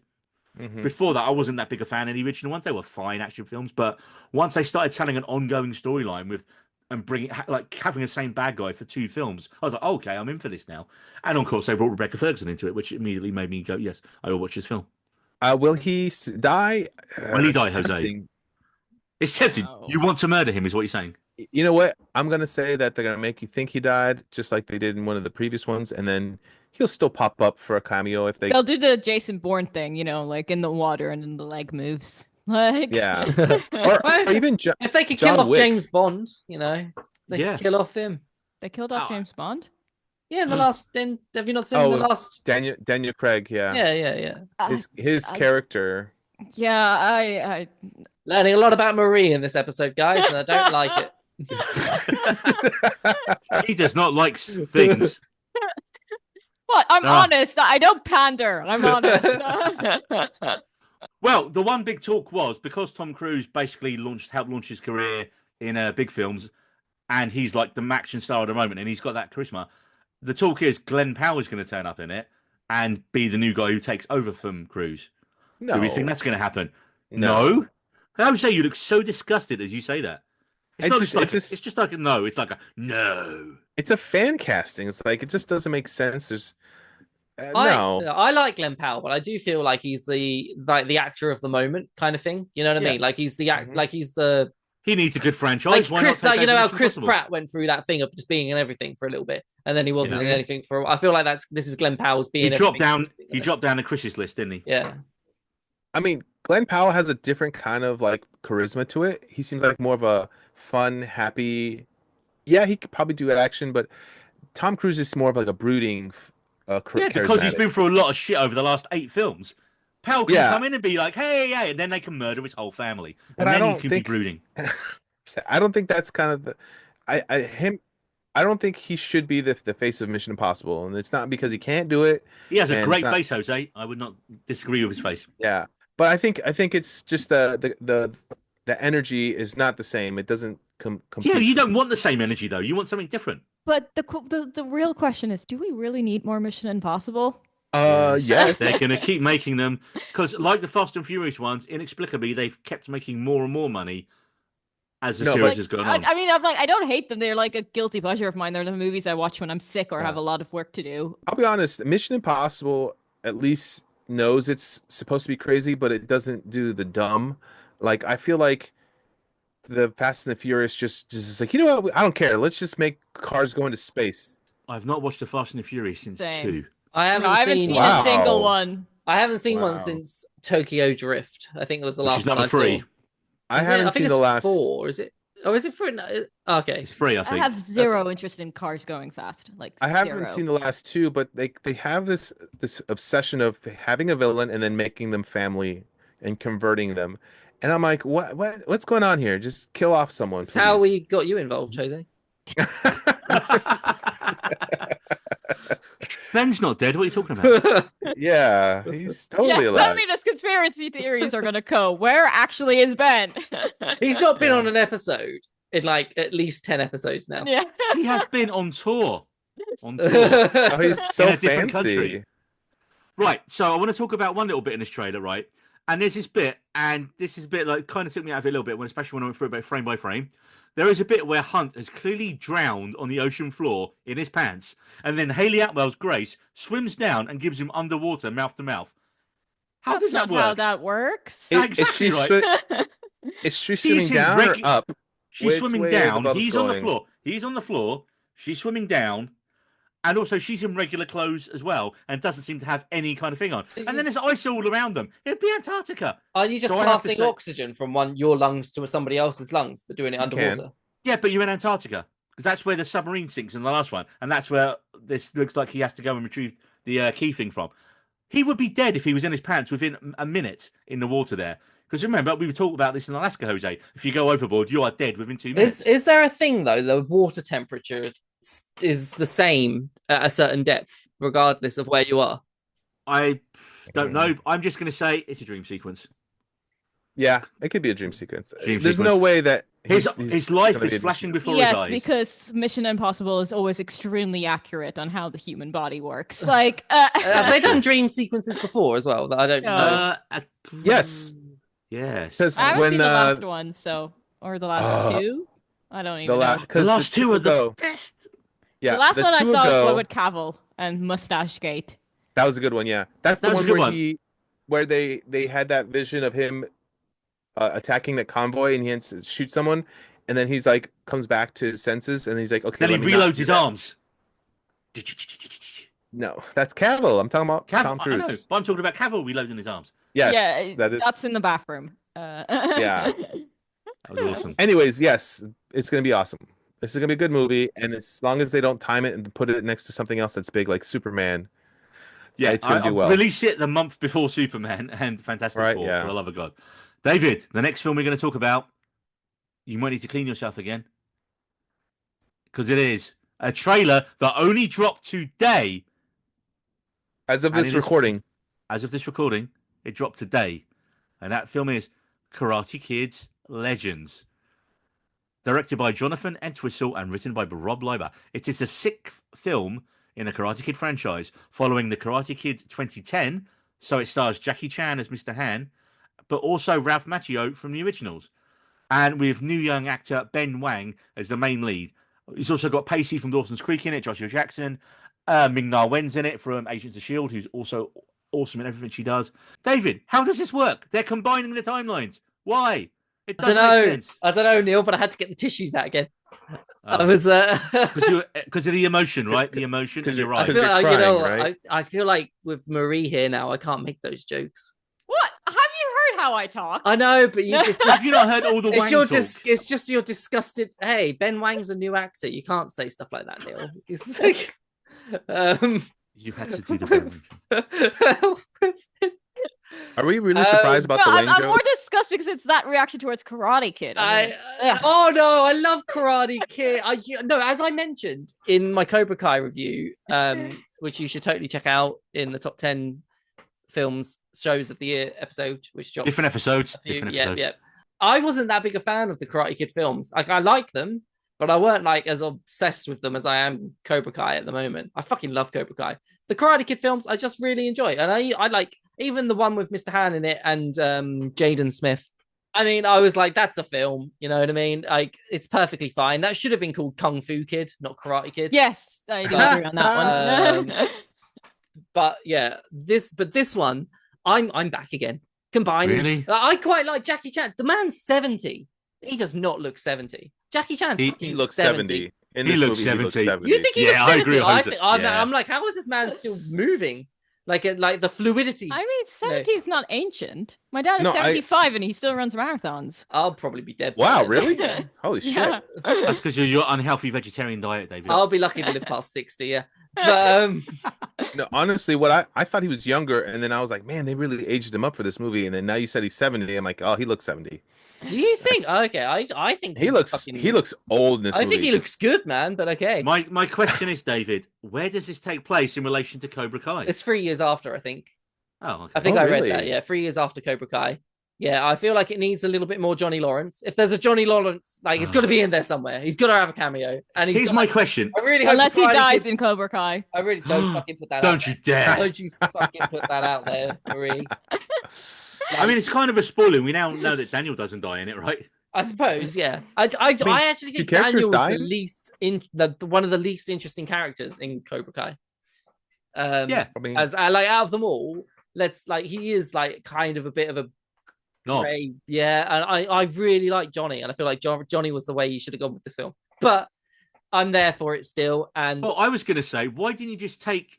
Mm-hmm. Before that, I wasn't that big a fan of the original ones. They were fine action films, but once they started telling an ongoing storyline and bringing having the same bad guy for 2 films, I was like, oh, okay, I'm in for this now. And of course, they brought Rebecca Ferguson into it, which immediately made me go, yes, I will watch this film. Will he die? Will he die, Jose? It's tempting. Oh. You want to murder him, is what you're saying. You know what? I'm going to say that they're going to make you think he died, just like they did in one of the previous ones, and then he'll still pop up for a cameo if they... They'll do the Jason Bourne thing, like in the water and then the leg moves. Like... Yeah. or even if they could kill off James Bond, they could kill off him. They killed off James Bond? Yeah, in the last... Have you not seen the last... Daniel Craig, yeah. Yeah. His character... Yeah, I learning a lot about Marie in this episode, guys, and I don't like it. He does not like things. What? I'm honest. I don't pander. I'm honest. Well, the one big talk was because Tom Cruise basically helped launch his career in big films, and he's like the action star at the moment, and he's got that charisma. The talk is Glenn Powell's going to turn up in it and be the new guy who takes over from Cruise. No. Do we think that's going to happen? No. Jose, you look so disgusted as you say that. It's just like a no. It's like a no. It's a fan casting. It's like it just doesn't make sense. There's no. I like Glenn Powell, but I do feel like he's the actor of the moment kind of thing. You know what I mean? Like he's the act. Like he's the. He needs a good franchise. Like Chris, how Chris Pratt went through that thing of just being in everything for a little bit, and then he wasn't in anything for. I feel like this is Glenn Powell's being. He dropped down the Chris's list, didn't he? Yeah. I mean, Glenn Powell has a different kind of like charisma to it. He seems like more of a fun, happy. Yeah, he could probably do action, but Tom Cruise is more of like a brooding. Because he's been through a lot of shit over the last 8 films. Powell can come in and be like, "Hey, yeah," and then they can murder his whole family, and then he can be brooding. I don't think that's kind of the. I don't think he should be the face of Mission Impossible, and it's not because he can't do it. He has a great face, Jose. I would not disagree with his face. Yeah. But I think it's just the energy is not the same. It doesn't compete. Yeah, you don't want the same energy though. You want something different. But the real question is, do we really need more Mission Impossible? Yes. They're going to keep making them because, like the Fast and Furious ones, inexplicably they've kept making more and more money as the series has gone on. I mean, I don't hate them. They're like a guilty pleasure of mine. They're the movies I watch when I'm sick or have a lot of work to do. I'll be honest. Mission Impossible at least knows it's supposed to be crazy, but it doesn't do the dumb. Like I feel like the Fast and the Furious just is like, you know what? I don't care. Let's just make cars go into space. I've not watched the Fast and the Furious since 2. I haven't seen a single one. I haven't seen one since Tokyo Drift. I think it was the last one I saw. I haven't seen the last 4. Is it? Or is it free? Okay. It's free, I I think. have zero interest in cars going fast. Like I haven't zero. seen the last two, but they have this obsession of having a villain and then making them family and converting them. And I'm like, what's going on here? Just kill off someone. That's how please. we got you involved, Jose. Ben's not dead. What are you talking about? Yeah, he's totally Yeah, alive. suddenly those conspiracy theories are gonna go. Where actually is Ben? He's not been on an episode in like at least 10 episodes now. Yeah. He has been on tour. Oh, he's so In a different fancy. country. Right, so I want to talk about one little bit in this trailer, right? And there's this bit, and this is a bit like kind of took me out of it a little bit, especially when I went through it frame by frame. There is a bit where Hunt has clearly drowned on the ocean floor in his pants, and then Hayley Atwell's Grace swims down and gives him underwater, mouth to mouth. How That's does that not work? how that works. Exactly right. Is she She's swimming in down or up? She's Which swimming way down. the bubbles He's on the going? floor. He's on the floor. She's swimming down. And also, she's in regular clothes as well and doesn't seem to have any kind of thing on. And then there's ice all around them. It'd be Antarctica. Are you just So I have to passing say- oxygen from your lungs to somebody else's lungs, but doing it You underwater? can. Yeah, but you're in Antarctica. Because that's where the submarine sinks in the last one. And that's where this looks like he has to go and retrieve the key thing from. He would be dead if he was in his pants within a minute in the water there. Because remember, we were talking about this in Alaska, Jose. If you go overboard, you are dead within 2 minutes. Is there a thing, though, the water temperature is the same at a certain depth, regardless of where you are? I don't know. I'm just going to say it's a dream sequence. Yeah, it could be a dream sequence. Dream There's sequence. no way that His life gonna be is a- flashing before his Yes, eyes. because Mission Impossible is always extremely accurate on how the human body works. Like, Have they done dream sequences before as well? That I don't know. Yes. Yes. 'Cause I haven't when seen the last one, or the last two. I don't even know. The last two are the ago, best. yeah, The last one I two saw was ago- one with Cavill and Mustache Gate. That was a good one. Yeah, that's the That was one a good where one. where they had that vision of him attacking the convoy and he has to shoot someone, and then he's like comes back to his senses and he's like, okay, Then he let me not reloads do his that. arms. No, that's Cavill. I'm talking about Tom I know, Cruise. but I'm talking about Cavill reloading his arms. Yes, Yeah, that is. that's in the bathroom. Yeah. That was awesome. Anyways, yes, it's gonna be awesome. This is gonna be a good movie, and as long as they don't time it and put it next to something else that's big like Superman, Yeah, it's gonna do I'll well. release it the month before Superman and Fantastic Right, Four, yeah. for the love of God. David, the next film we're going to talk about, you might need to clean yourself again. Because it is a trailer that only dropped today. As of And this it is- recording, As of this recording, it dropped today. And that film is Karate Kid's Legends. Directed by Jonathan Entwistle and written by Rob Leiber. It is the sixth film in the Karate Kid franchise, following the Karate Kid 2010. So it stars Jackie Chan as Mr. Han, but also Ralph Macchio from the originals. And with new young actor Ben Wang as the main lead. He's also got Pacey from Dawson's Creek in it, Joshua Jackson. Ming-Na Wen's in it from Agents of S.H.I.E.L.D., who's also awesome in everything she does. David, how does this work? They're combining the timelines. Why? It I don't doesn't make know. sense. I don't know, Neil, but I had to get the tissues out again. I Oh. was Because of the emotion, right? The emotion. 'Cause And you're you're- I right. 'cause feel you're like, crying, right? I feel like with Marie here now, I can't make those jokes. What? Have you heard how I talk? I know, but you just Have you not heard all the it's Wang your talk? it's just your disgusted. Hey, Ben Wang's a new actor. You can't say stuff like that, Neil. It's like, You had to do the Wang. are we really surprised about No, the I'm, Wang I'm more joke? disgusted because it's that reaction towards Karate Kid. Ugh. Oh no, I love Karate Kid. No, as I mentioned in my Cobra Kai review, which you should totally check out in the top 10 films shows of the year episode, which drops Different episodes. a few- Different yeah, episodes. yeah. I wasn't that big a fan of the Karate Kid films. Like, I like them, but I weren't like as obsessed with them as I am Cobra Kai at the moment. I fucking love Cobra Kai. The Karate Kid films, I just really enjoy, and I like even the one with Mr. Han in it and Jaden Smith. I mean, I was like, that's a film. You know what I mean? Like, it's perfectly fine. That should have been called Kung Fu Kid, not Karate Kid. Yes, I do agree on that one. But yeah, this one, I'm back again. Combining, Really? I quite like Jackie Chan. The man's 70. He does not look 70. Jackie Chan's He fucking Looks 70. 70. In He this looks movie, he looks 70. 70. You think he Yeah, looks I 70? agree, I 100%. think, I'm, Yeah. I'm like, how is this man still moving? like the fluidity. I mean, 70 is not ancient. My dad is 75 and he still runs marathons. I'll probably be dead. Wow, really? Holy shit! That's because you're your unhealthy vegetarian diet, David. I'll be lucky to live past 60. Yeah, but No, honestly, what I thought he was younger, and then I was like, man, they really aged him up for this movie. And then now you said he's 70. I'm like, oh, he looks 70. do you think? Okay, I think He looks old in this movie. I think he looks good, man. But okay. My question is, David, where does this take place in relation to Cobra Kai? It's 3 years after, I think. Oh, okay. I think I read really? that. Yeah, 3 years after Cobra Kai. Yeah, I feel like it needs a little bit more Johnny Lawrence. If there's a Johnny Lawrence, like it's got to be in there somewhere. He's got to have a cameo. And here's my question. I really hope Unless he dies in Cobra Kai. I really don't fucking put that. Don't you dare! Don't you fucking put that out there, Marie. I mean, it's kind of a spoiler. We now know that Daniel doesn't die in it, right? I suppose, yeah. I actually think characters Daniel was die? the least one of the least interesting characters in Cobra Kai. Yeah, I mean, As like out of them all, he is like kind of a bit of a gray, yeah. And I really like Johnny, and I feel like Johnny was the way you should have gone with this film. But I'm there for it still. And well, I was going to say, why didn't you just take?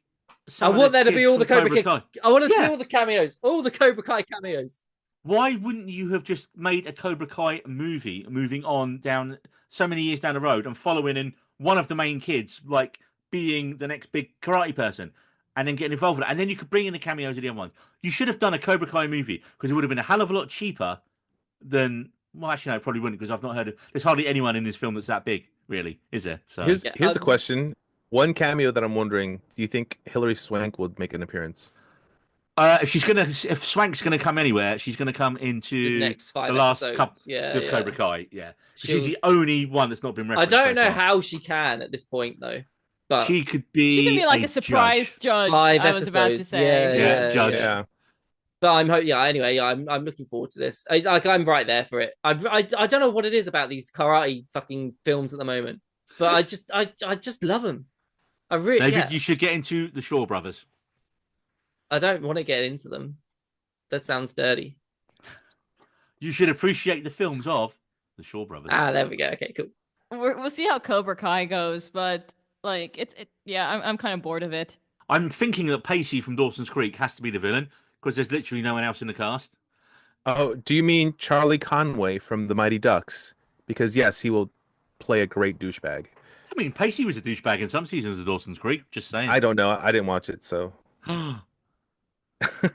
I want there to be all the Cobra Kai. I want to see all the cameos, all the Cobra Kai cameos. Why wouldn't you have just made a Cobra Kai movie, moving on down so many years down the road and following in one of the main kids, like being the next big karate person, and then getting involved with it, and then you could bring in the cameos of the other ones. You should have done a Cobra Kai movie because it would have been a hell of a lot cheaper than. Well, actually, no, it probably wouldn't because I've not heard of. There's hardly anyone in this film that's that big, really, is there? So here's a question. One cameo that I'm wondering: do you think Hilary Swank would make an appearance? If Swank's gonna come anywhere, she's gonna come into the next 5 the last episodes. couple of Cobra Kai. Yeah, she's the only one that's not been referenced. I don't know how she can at this point though, but she could be like a surprise judge. 5 I was about to episodes. say, yeah, judge. Yeah. But I'm looking forward to this. I'm right there for it. I don't know what it is about these karate fucking films at the moment, but I just love them. I really. David, you should get into the Shaw Brothers. I don't want to get into them. That sounds dirty. You should appreciate the films of the Shaw Brothers. There we go. Okay, cool. We'll see how Cobra Kai goes, but like I'm kind of bored of it. I'm thinking that Pacey from Dawson's Creek has to be the villain because there's literally no one else in the cast. Oh, do you mean Charlie Conway from The Mighty Ducks? Because yes, he will play a great douchebag. I mean, Pacey was a douchebag in some seasons of Dawson's Creek. Just saying. I don't know. I didn't watch it, so.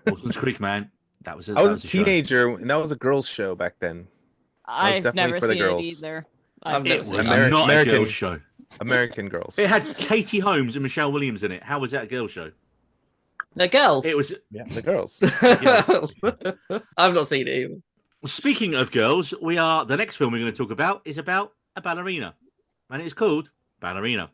Dawson's Creek, man. I was a teenager, and that was a girls' show back then. I've never seen it either. It was not a girls' show. American Girls. It had Katie Holmes and Michelle Williams in it. How was that a girls' show? The girls. It was the girls. I've not seen it either. Speaking of girls, the next film we're going to talk about is about a ballerina, and it's called Ballerina.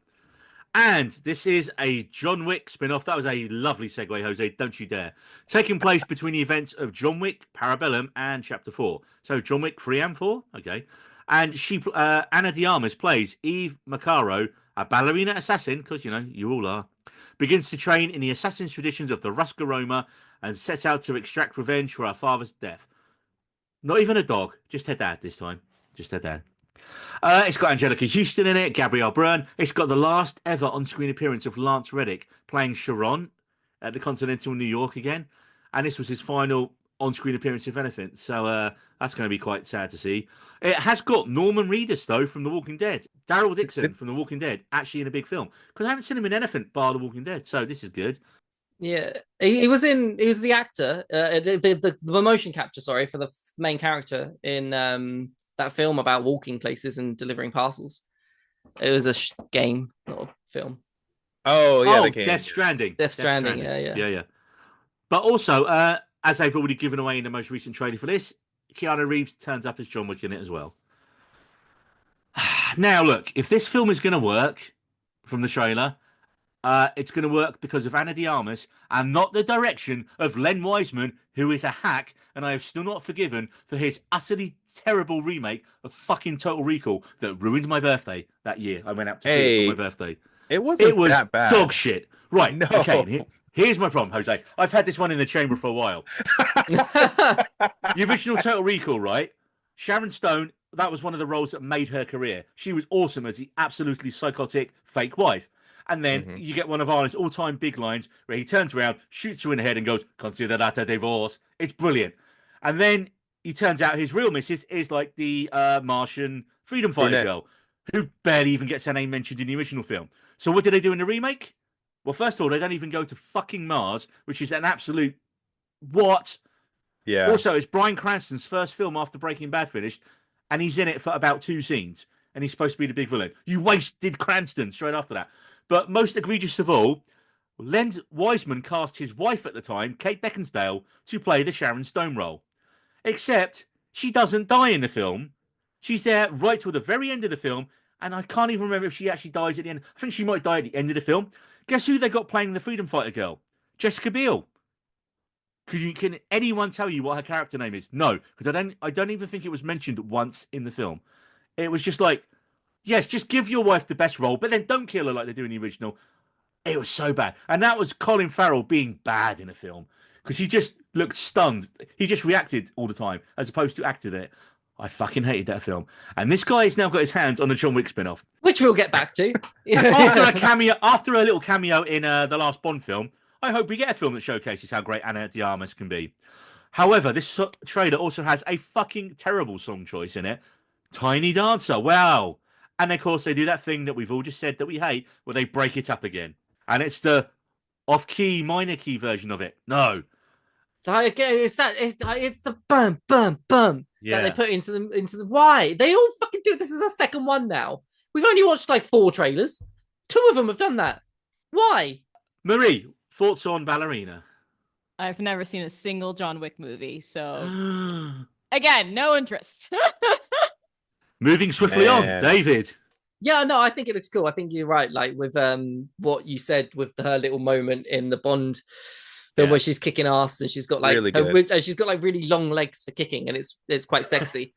And this is a John Wick spin-off. That was a lovely segue, Jose. Don't you dare. Taking place between the events of John Wick, Parabellum, and Chapter 4. So John Wick 3 and 4? Okay. And Ana de Armas plays Eve Macaro, a ballerina assassin, because, you all are, begins to train in the assassin's traditions of the Ruska Roma and sets out to extract revenge for her father's death. Not even a dog. Just her dad this time. Just her dad. It's got Angelica Houston in it, Gabrielle Byrne. It's got the last ever on-screen appearance of Lance Reddick playing Chiron at the Continental New York again. And this was his final on-screen appearance, if anything. So that's going to be quite sad to see. It has got Norman Reedus, though, from The Walking Dead. Daryl Dixon from The Walking Dead, actually in a big film. Because I haven't seen him in anything bar The Walking Dead. So this is good. Yeah, he was the actor, the motion capture, for the main character in that film about walking places and delivering parcels. It was a game, not a film. Oh yeah, Death Stranding. Death Stranding. Yeah. But also, as they've already given away in the most recent trailer for this, Keanu Reeves turns up as John Wick in it as well. Now, look, if this film is going to work from the trailer, it's going to work because of Ana de Armas and not the direction of Len Wiseman, who is a hack, and I have still not forgiven for his utterly terrible remake of fucking Total Recall that ruined my birthday that year. I went out to see it on my birthday. It was that bad. Dog shit. Right. No. Okay. Here's my problem, Jose. I've had this one in the chamber for a while. The original Total Recall, right? Sharon Stone, that was one of the roles that made her career. She was awesome as the absolutely psychotic fake wife. And then you get one of Arnold's all-time big lines where he turns around, shoots her in the head, and goes, "Consider that a divorce." It's brilliant. And then he turns out his real missus is like the Martian freedom fighter girl, who barely even gets her name mentioned in the original film. So what do they do in the remake? Well, first of all, they don't even go to fucking Mars, which is an absolute what? Yeah. Also, it's Bryan Cranston's first film after Breaking Bad finished, and he's in it for about 2 scenes, and he's supposed to be the big villain. You wasted Cranston straight after that. But most egregious of all, Len Wiseman cast his wife at the time, Kate Beckinsale, to play the Sharon Stone role. Except she doesn't die in the film. She's there right till the very end of the film, and I can't even remember if she actually dies at the end. I think she might die at the end of the film. Guess who they got playing the freedom fighter girl? Jessica Biel. Can anyone tell you what her character name is? No, because I don't even think it was mentioned once in the film. It was just like, yes, just give your wife the best role, but then don't kill her like they do in the original. It was so bad. And that was Colin Farrell being bad in a film, because he just looked stunned. He just reacted all the time, as opposed to acted it. I fucking hated that film. And this guy has now got his hands on the John Wick spin-off. Which we'll get back to. After a little cameo in the last Bond film, I hope we get a film that showcases how great Ana de Armas can be. However, this trailer also has a fucking terrible song choice in it. Tiny Dancer, wow. And of course, they do that thing that we've all just said that we hate, where they break it up again. And it's the off-key, minor key version of it. No. Again, it's the bum bum bum that they put into the why? They all fucking do it. This is our second one now. We've only watched like 4 trailers. 2 of them have done that. Why? Marie, thoughts on Ballerina? I've never seen a single John Wick movie, so again, no interest. Moving swiftly on, David. Yeah, no, I think it looks cool. I think you're right. Like with what you said with her little moment in the Bond film where she's kicking ass and she's got like she's got like really long legs for kicking, and it's quite sexy.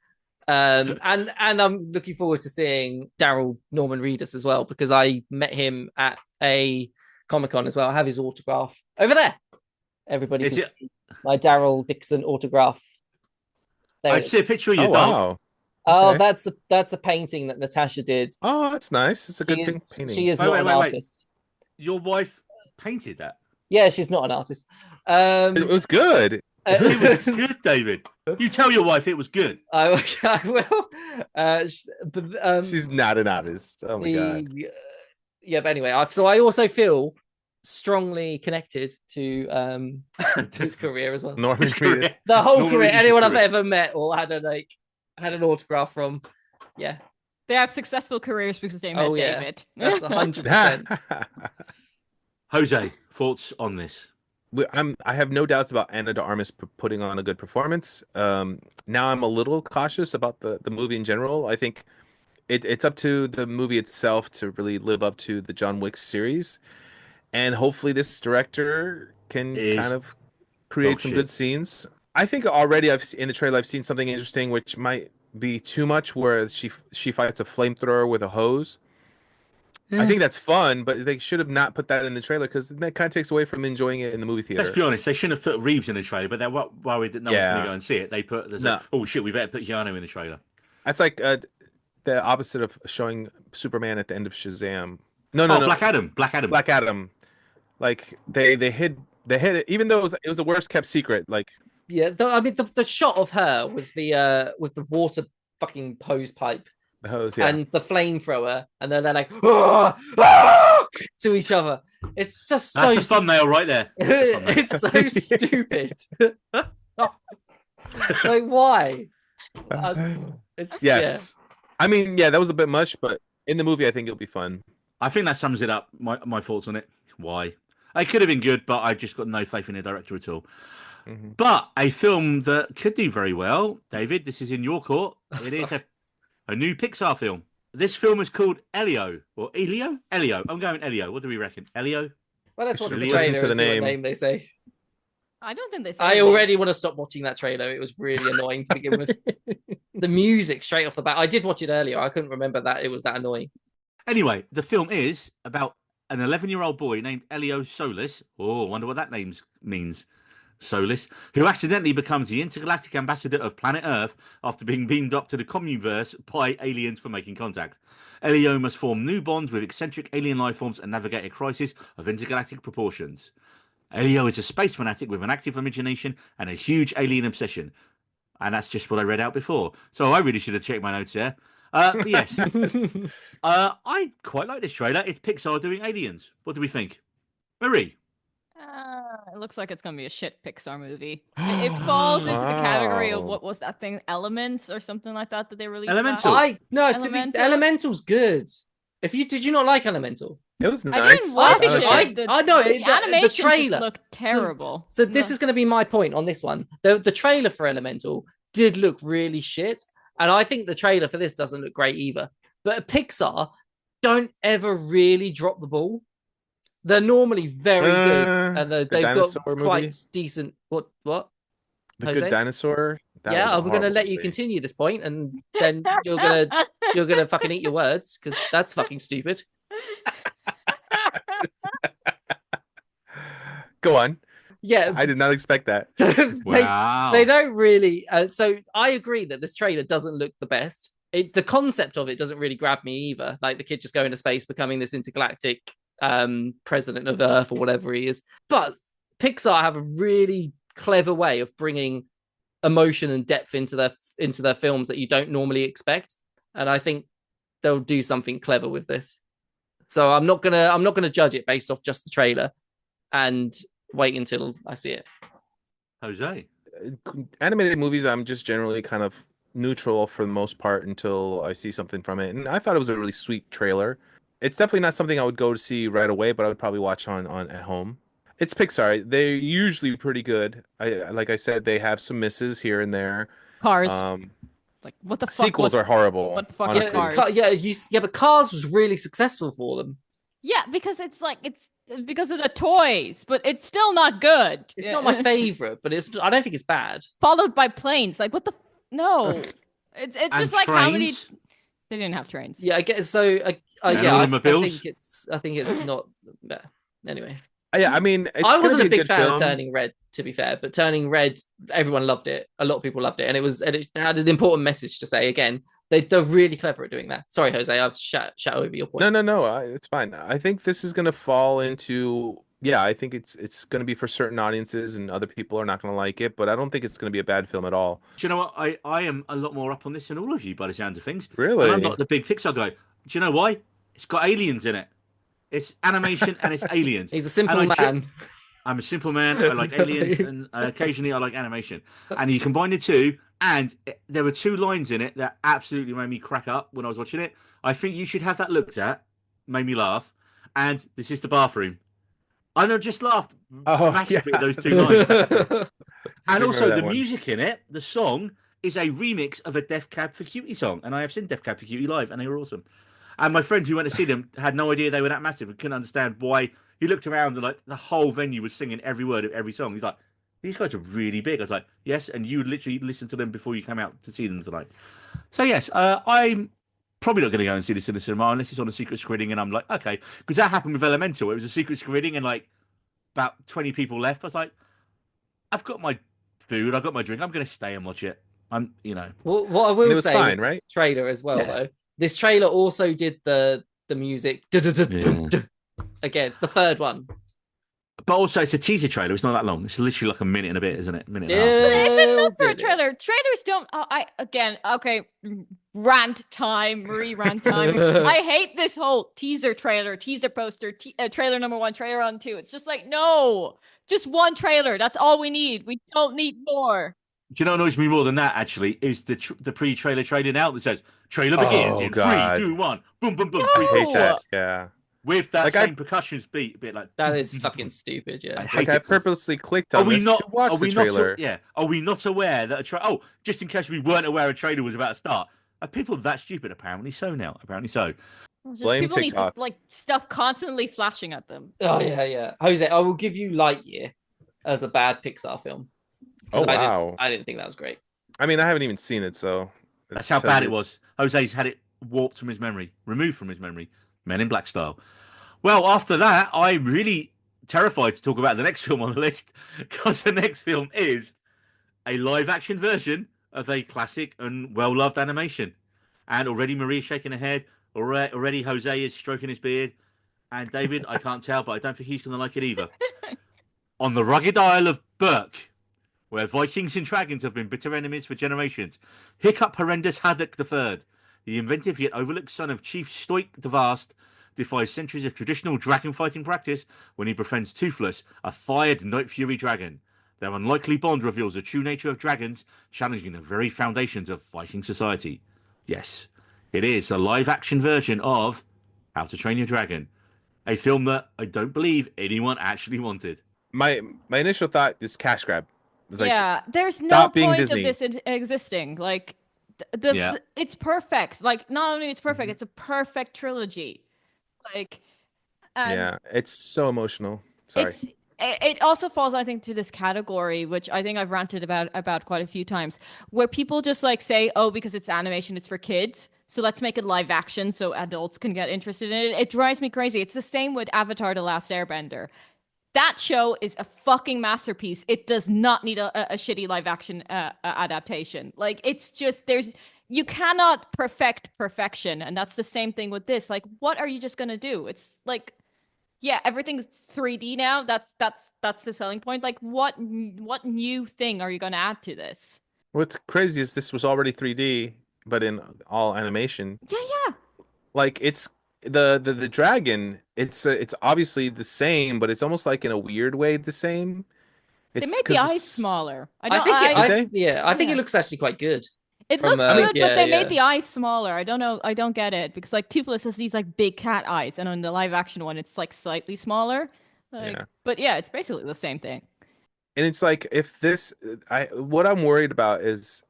And I'm looking forward to seeing Daryl Norman Reedus as well, because I met him at a Comic-Con as well. I have his autograph over there. Everybody can see my Daryl Dixon autograph. I see a picture of your dog. Wow. Oh, Okay. that's a painting that Natasha did. Oh, that's nice. It's a good painting. She is not an artist. Your wife painted that? Yeah, she's not an artist. It was good. It was good, David. You tell your wife it was good. I will. She's not an artist. Oh my god. Yeah, but anyway, I also feel strongly connected to his career as well. Norman Reedus. The whole career. Anyone I've ever met or had an autograph from. Yeah. They have successful careers because they met David. That's 100%. Jose, thoughts on this? I have no doubts about Ana de Armas putting on a good performance. Now I'm a little cautious about the movie in general. I think it's up to the movie itself to really live up to the John Wick series, and hopefully this director can kind of create some good scenes. I think already in the trailer I've seen something interesting, which might be too much, where she fights a flamethrower with a hose. I think that's fun, but they should have not put that in the trailer, because that kind of takes away from enjoying it in the movie theater. Let's be honest, they shouldn't have put Reeves in the trailer, but they're worried that no one's going to go and see it. They put, oh shit, we better put Keanu in the trailer. That's like the opposite of showing Superman at the end of Shazam. No. Black Adam. Like they hid it, even though it was the worst kept secret. Like the shot of her with the water fucking hose pipe. The hose, and the flamethrower, and then they're like to each other. It's just that's a thumbnail right there. It's so stupid. Like why? Yes. I mean, that was a bit much, but in the movie, I think it'll be fun. I think that sums it up. My thoughts on it. Why? It could have been good, but I just got no faith in the director at all. Mm-hmm. But a film that could do very well, David. This is in your court. It is a new Pixar film. This film is called Elio or Elio. I'm going Elio. What do we reckon? Elio. Well, that's what the trailer is. What name they say. I don't think they say. I already want to stop watching that trailer. It was really annoying to begin with. The music straight off the bat. I did watch it earlier. I couldn't remember that it was that annoying. Anyway, the film is about an 11-year-old boy named Elio Solis. Oh, I wonder what that name means. Solus, who accidentally becomes the intergalactic ambassador of planet Earth after being beamed up to the Communiverse by aliens for making contact. Elio must form new bonds with eccentric alien life forms and navigate a crisis of intergalactic proportions. Elio is a space fanatic with an active imagination and a huge alien obsession. And that's just what I read out before. So I really should have checked my notes there. But yes, I quite like this trailer. It's Pixar doing aliens. What do we think? Marie? It looks like it's going to be a shit Pixar movie. It falls into the category of, what was that thing? Elements or something like that they released? Elemental. Elemental's good. Did you not like Elemental? It was nice. I didn't watch it. I know the animation the trailer just looked terrible. So this is going to be my point on this one. The trailer for Elemental did look really shit, and I think the trailer for this doesn't look great either. But Pixar don't ever really drop the ball. They're normally very good, and they've got quite decent. What? The Jose? Good Dinosaur. I'm going to let you continue this point, and then you're gonna fucking eat your words because that's fucking stupid. Go on. Yeah, I did not expect that. Wow. They don't really. So I agree that this trailer doesn't look the best. The concept of it doesn't really grab me either. Like the kid just going to space, becoming this intergalactic president of Earth or whatever he is. But Pixar have a really clever way of bringing emotion and depth into their films that you don't normally expect, and I think they'll do something clever with this. So I'm not gonna judge it based off just the trailer, and wait until I see it. Jose? Animated movies, I'm just generally kind of neutral for the most part until I see something from it. And I thought it was a really sweet trailer. It's definitely not something I would go to see right away, but I would probably watch on at home. It's Pixar. They're usually pretty good. Like I said, they have some misses here and there. Cars. Like what the fuck? Sequels are horrible. What the fuck is Cars? But Cars was really successful for them. Yeah, because it's because of the toys, but it's still not good. It's not my favorite, but I don't think it's bad. Followed by planes. Like what the? No, it's just like trains? how many? They didn't have trains. Yeah, I get so. I think it's not. Anyway. Yeah, I mean, I wasn't a big fan of Turning Red, to be fair, but Turning Red, everyone loved it. A lot of people loved it, and it had an important message to say. Again, they're really clever at doing that. Sorry, Jose, I've shut over your point. No, it's fine. I think this is going to fall into. Yeah, I think it's going to be for certain audiences, and other people are not going to like it. But I don't think it's going to be a bad film at all. Do you know what? I am a lot more up on this than all of you by the sound of things. Really? And I'm not the big Pixar guy. Do you know why? It's got aliens in it. It's animation and it's aliens. He's a simple man. I'm a simple man. I like aliens and occasionally I like animation. And you combine the two, and there were two lines in it that absolutely made me crack up when I was watching it. I think you should have that looked at. Made me laugh. And this is the bathroom. I know, just laughed massively at those two lines. And also the music in it, the song, is a remix of a Death Cab for Cutie song. And I have seen Death Cab for Cutie live, and they were awesome. And my friend who went to see them had no idea they were that massive and couldn't understand why. He looked around and like the whole venue was singing every word of every song. He's like, these guys are really big. I was like, yes, and you literally listened to them before you came out to see them tonight. So yes, I'm probably not going to go and see this in the cinema unless it's on a secret screening, and I'm like, okay, because that happened with Elemental. It was a secret screening and like about 20 people left. I was like, I've got my food, I've got my drink, I'm going to stay and watch it. Well, what I will say, fine, right? This trailer as well, though. This trailer also did the music again, the third one. But also, it's a teaser trailer. It's not that long. It's literally like a minute and a bit, isn't it? But it's enough for a trailer. Trailers don't. Rant time, Marie rant time. I hate this whole teaser trailer, teaser poster, trailer number 1, trailer on 2. It's just like, no, just one trailer. That's all we need. We don't need more. Do you know what annoys me more than that, actually, is the pre-trailer trading out that says, trailer begins in 3, 2, 1, boom, boom, boom. No. I hate that, yeah. With that same percussion beat, a bit like... That is fucking stupid, yeah. I purposely clicked on this to watch the trailer. Are we not aware that just in case we weren't aware a trailer was about to start, are people that stupid? Apparently so now. Apparently so. Blame people TikTok. need like stuff constantly flashing at them. Oh, yeah. Jose, I will give you Lightyear as a bad Pixar film. Oh, wow. I didn't think that was great. I mean, I haven't even seen it, so... That's how bad it was. Jose's had it warped from his memory, removed from his memory, Men in Black style. Well, after that, I really terrified to talk about the next film on the list because the next film is a live-action version of a classic and well-loved animation. And already Maria's shaking her head. Already Jose is stroking his beard. And David, I can't tell, but I don't think he's going to like it either. On the rugged isle of Berk, where Vikings and dragons have been bitter enemies for generations, Hiccup Horrendous Haddock III, the inventive yet overlooked son of Chief Stoik the Vast, defies centuries of traditional dragon fighting practice when he befriends Toothless, a fired Night Fury dragon. Their unlikely bond reveals the true nature of dragons, challenging the very foundations of Viking society. Yes, it is a live-action version of How to Train Your Dragon, a film that I don't believe anyone actually wanted. My initial thought is cash grab. Yeah, there's no point of this existing. Like, it's perfect. Like, not only it's perfect, it's a perfect trilogy. Like, yeah, it's so emotional. Sorry. It also falls, I think, to this category, which I think I've ranted about quite a few times, where people just like say, oh, because it's animation, it's for kids, so let's make it live action so adults can get interested in it. It drives me crazy. It's the same with Avatar: The Last Airbender. That show is a fucking masterpiece. It does not need a shitty live action adaptation. Like, it's just, you cannot perfect perfection. And that's the same thing with this. Like, what are you just going to do? It's like, yeah, everything's 3D now. That's the selling point. Like, what new thing are you going to add to this? What's crazy is this was already 3D, but in all animation. Yeah. Like, it's the dragon. It's obviously the same, but it's almost like in a weird way the same. They made the eyes smaller. I think it looks actually quite good. It looks good, but they made the eyes smaller. I don't know. I don't get it because like Toothless has these like big cat eyes, and on the live action one, it's like slightly smaller. But yeah, it's basically the same thing. And it's like what I'm worried about is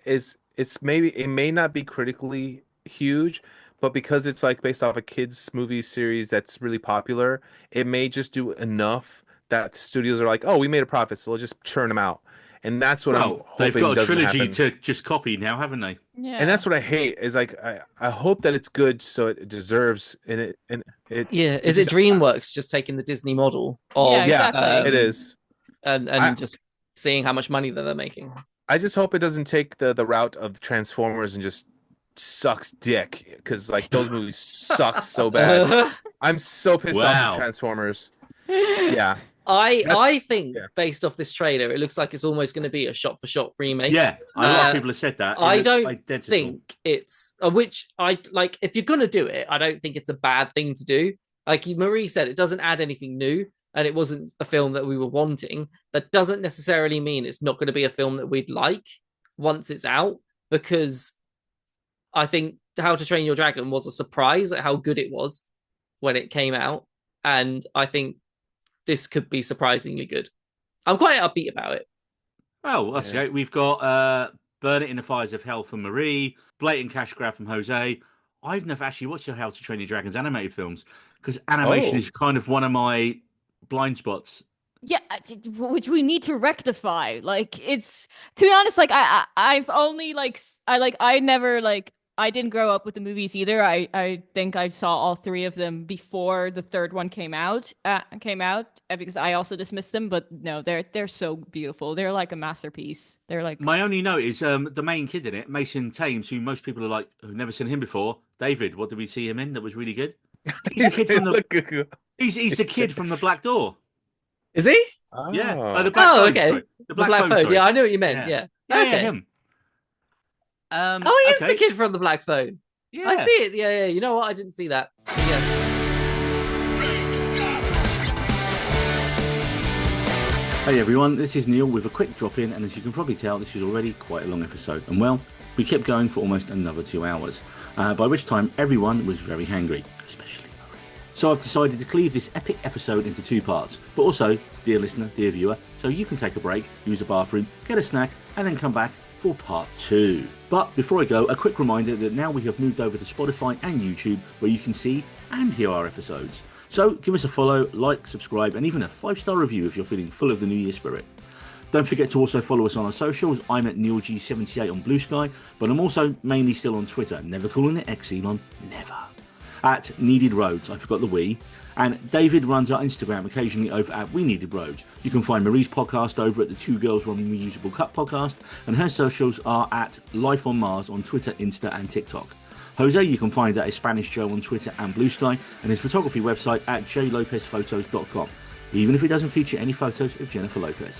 it's maybe it may not be critically huge, but because it's like based off a kids movie series that's really popular, it may just do enough that the studios are like, oh, we made a profit, so we'll just churn them out. And that's what I'm hoping they've got a trilogy happen. to just copy now, haven't they? Yeah. And that's what I hate is like I hope that it's good so it deserves it. Is it DreamWorks just taking the Disney model? Exactly. It is, and just seeing how much money that they're making. I just hope it doesn't take the route of Transformers and just sucks dick, because like those movies suck so bad. I'm so pissed off at Transformers. Yeah. I think based off this trailer, it looks like it's almost going to be a shot-for-shot remake. Yeah, a lot of people have said that. I don't think it's which I like. If you're going to do it, I don't think it's a bad thing to do. Like Marie said, it doesn't add anything new, and it wasn't a film that we were wanting. That doesn't necessarily mean it's not going to be a film that we'd like once it's out, because I think How to Train Your Dragon was a surprise at how good it was when it came out, and I think this could be surprisingly good. I'm quite upbeat about it. Oh, that's great. We've got Burn It in the Fires of Hell from Marie, Blatant Cash Grab from Jose. I've never actually watched the How to Train Your Dragons animated films because animation is kind of one of my blind spots. Yeah, which we need to rectify. Like, it's, to be honest, like I've only I didn't grow up with the movies either. I think I saw all three of them before the third one came out because I also dismissed them. But no, they're so beautiful. They're like a masterpiece. They're like, my only note is the main kid in it, Mason Thames, who most people are like who've never seen him before. David, what did we see him in that was really good? He's the kid from the he's the kid from the Black Door. Is he? Oh. Yeah. The Black Phone, okay. Sorry. The Black Phone. Yeah, I know what you meant. Yeah. Okay. Him. He is the kid from the Black Phone. Yeah, I see it. Yeah. You know what? I didn't see that. Yeah. Hey everyone, this is Neil with a quick drop in, and as you can probably tell, this is already quite a long episode. And well, we kept going for almost another 2 hours, by which time everyone was very hangry, especially Marie. So I've decided to cleave this epic episode into 2 parts, but also, dear listener, dear viewer, so you can take a break, use a bathroom, get a snack, and then come back for part 2. But before I go, a quick reminder that now we have moved over to Spotify and YouTube, where you can see and hear our episodes. So give us a follow, like, subscribe, and even a 5-star review if you're feeling full of the New Year spirit. Don't forget to also follow us on our socials. I'm at NeilG78 on Blue Sky, but I'm also mainly still on Twitter, never calling it X, Elon, never. at Needed Roads. I forgot the we. And David runs our Instagram occasionally over at We Needed Roads. You can find Marie's podcast over at the Two Girls One Reusable Cup podcast, and her socials are at Life on Mars on Twitter, Insta, and TikTok. Jose, you can find at Spanish Joe on Twitter and Blue Sky, and his photography website at jlopezphotos.com, even if it doesn't feature any photos of Jennifer Lopez.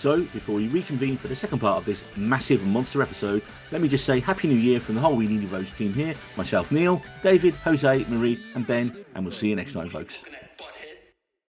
So, before we reconvene for the second part of this massive monster episode, let me just say Happy New Year from the whole We Needed Roads team here. Myself, Neil, David, Jose, Marie, and Ben, and we'll see you next time, folks.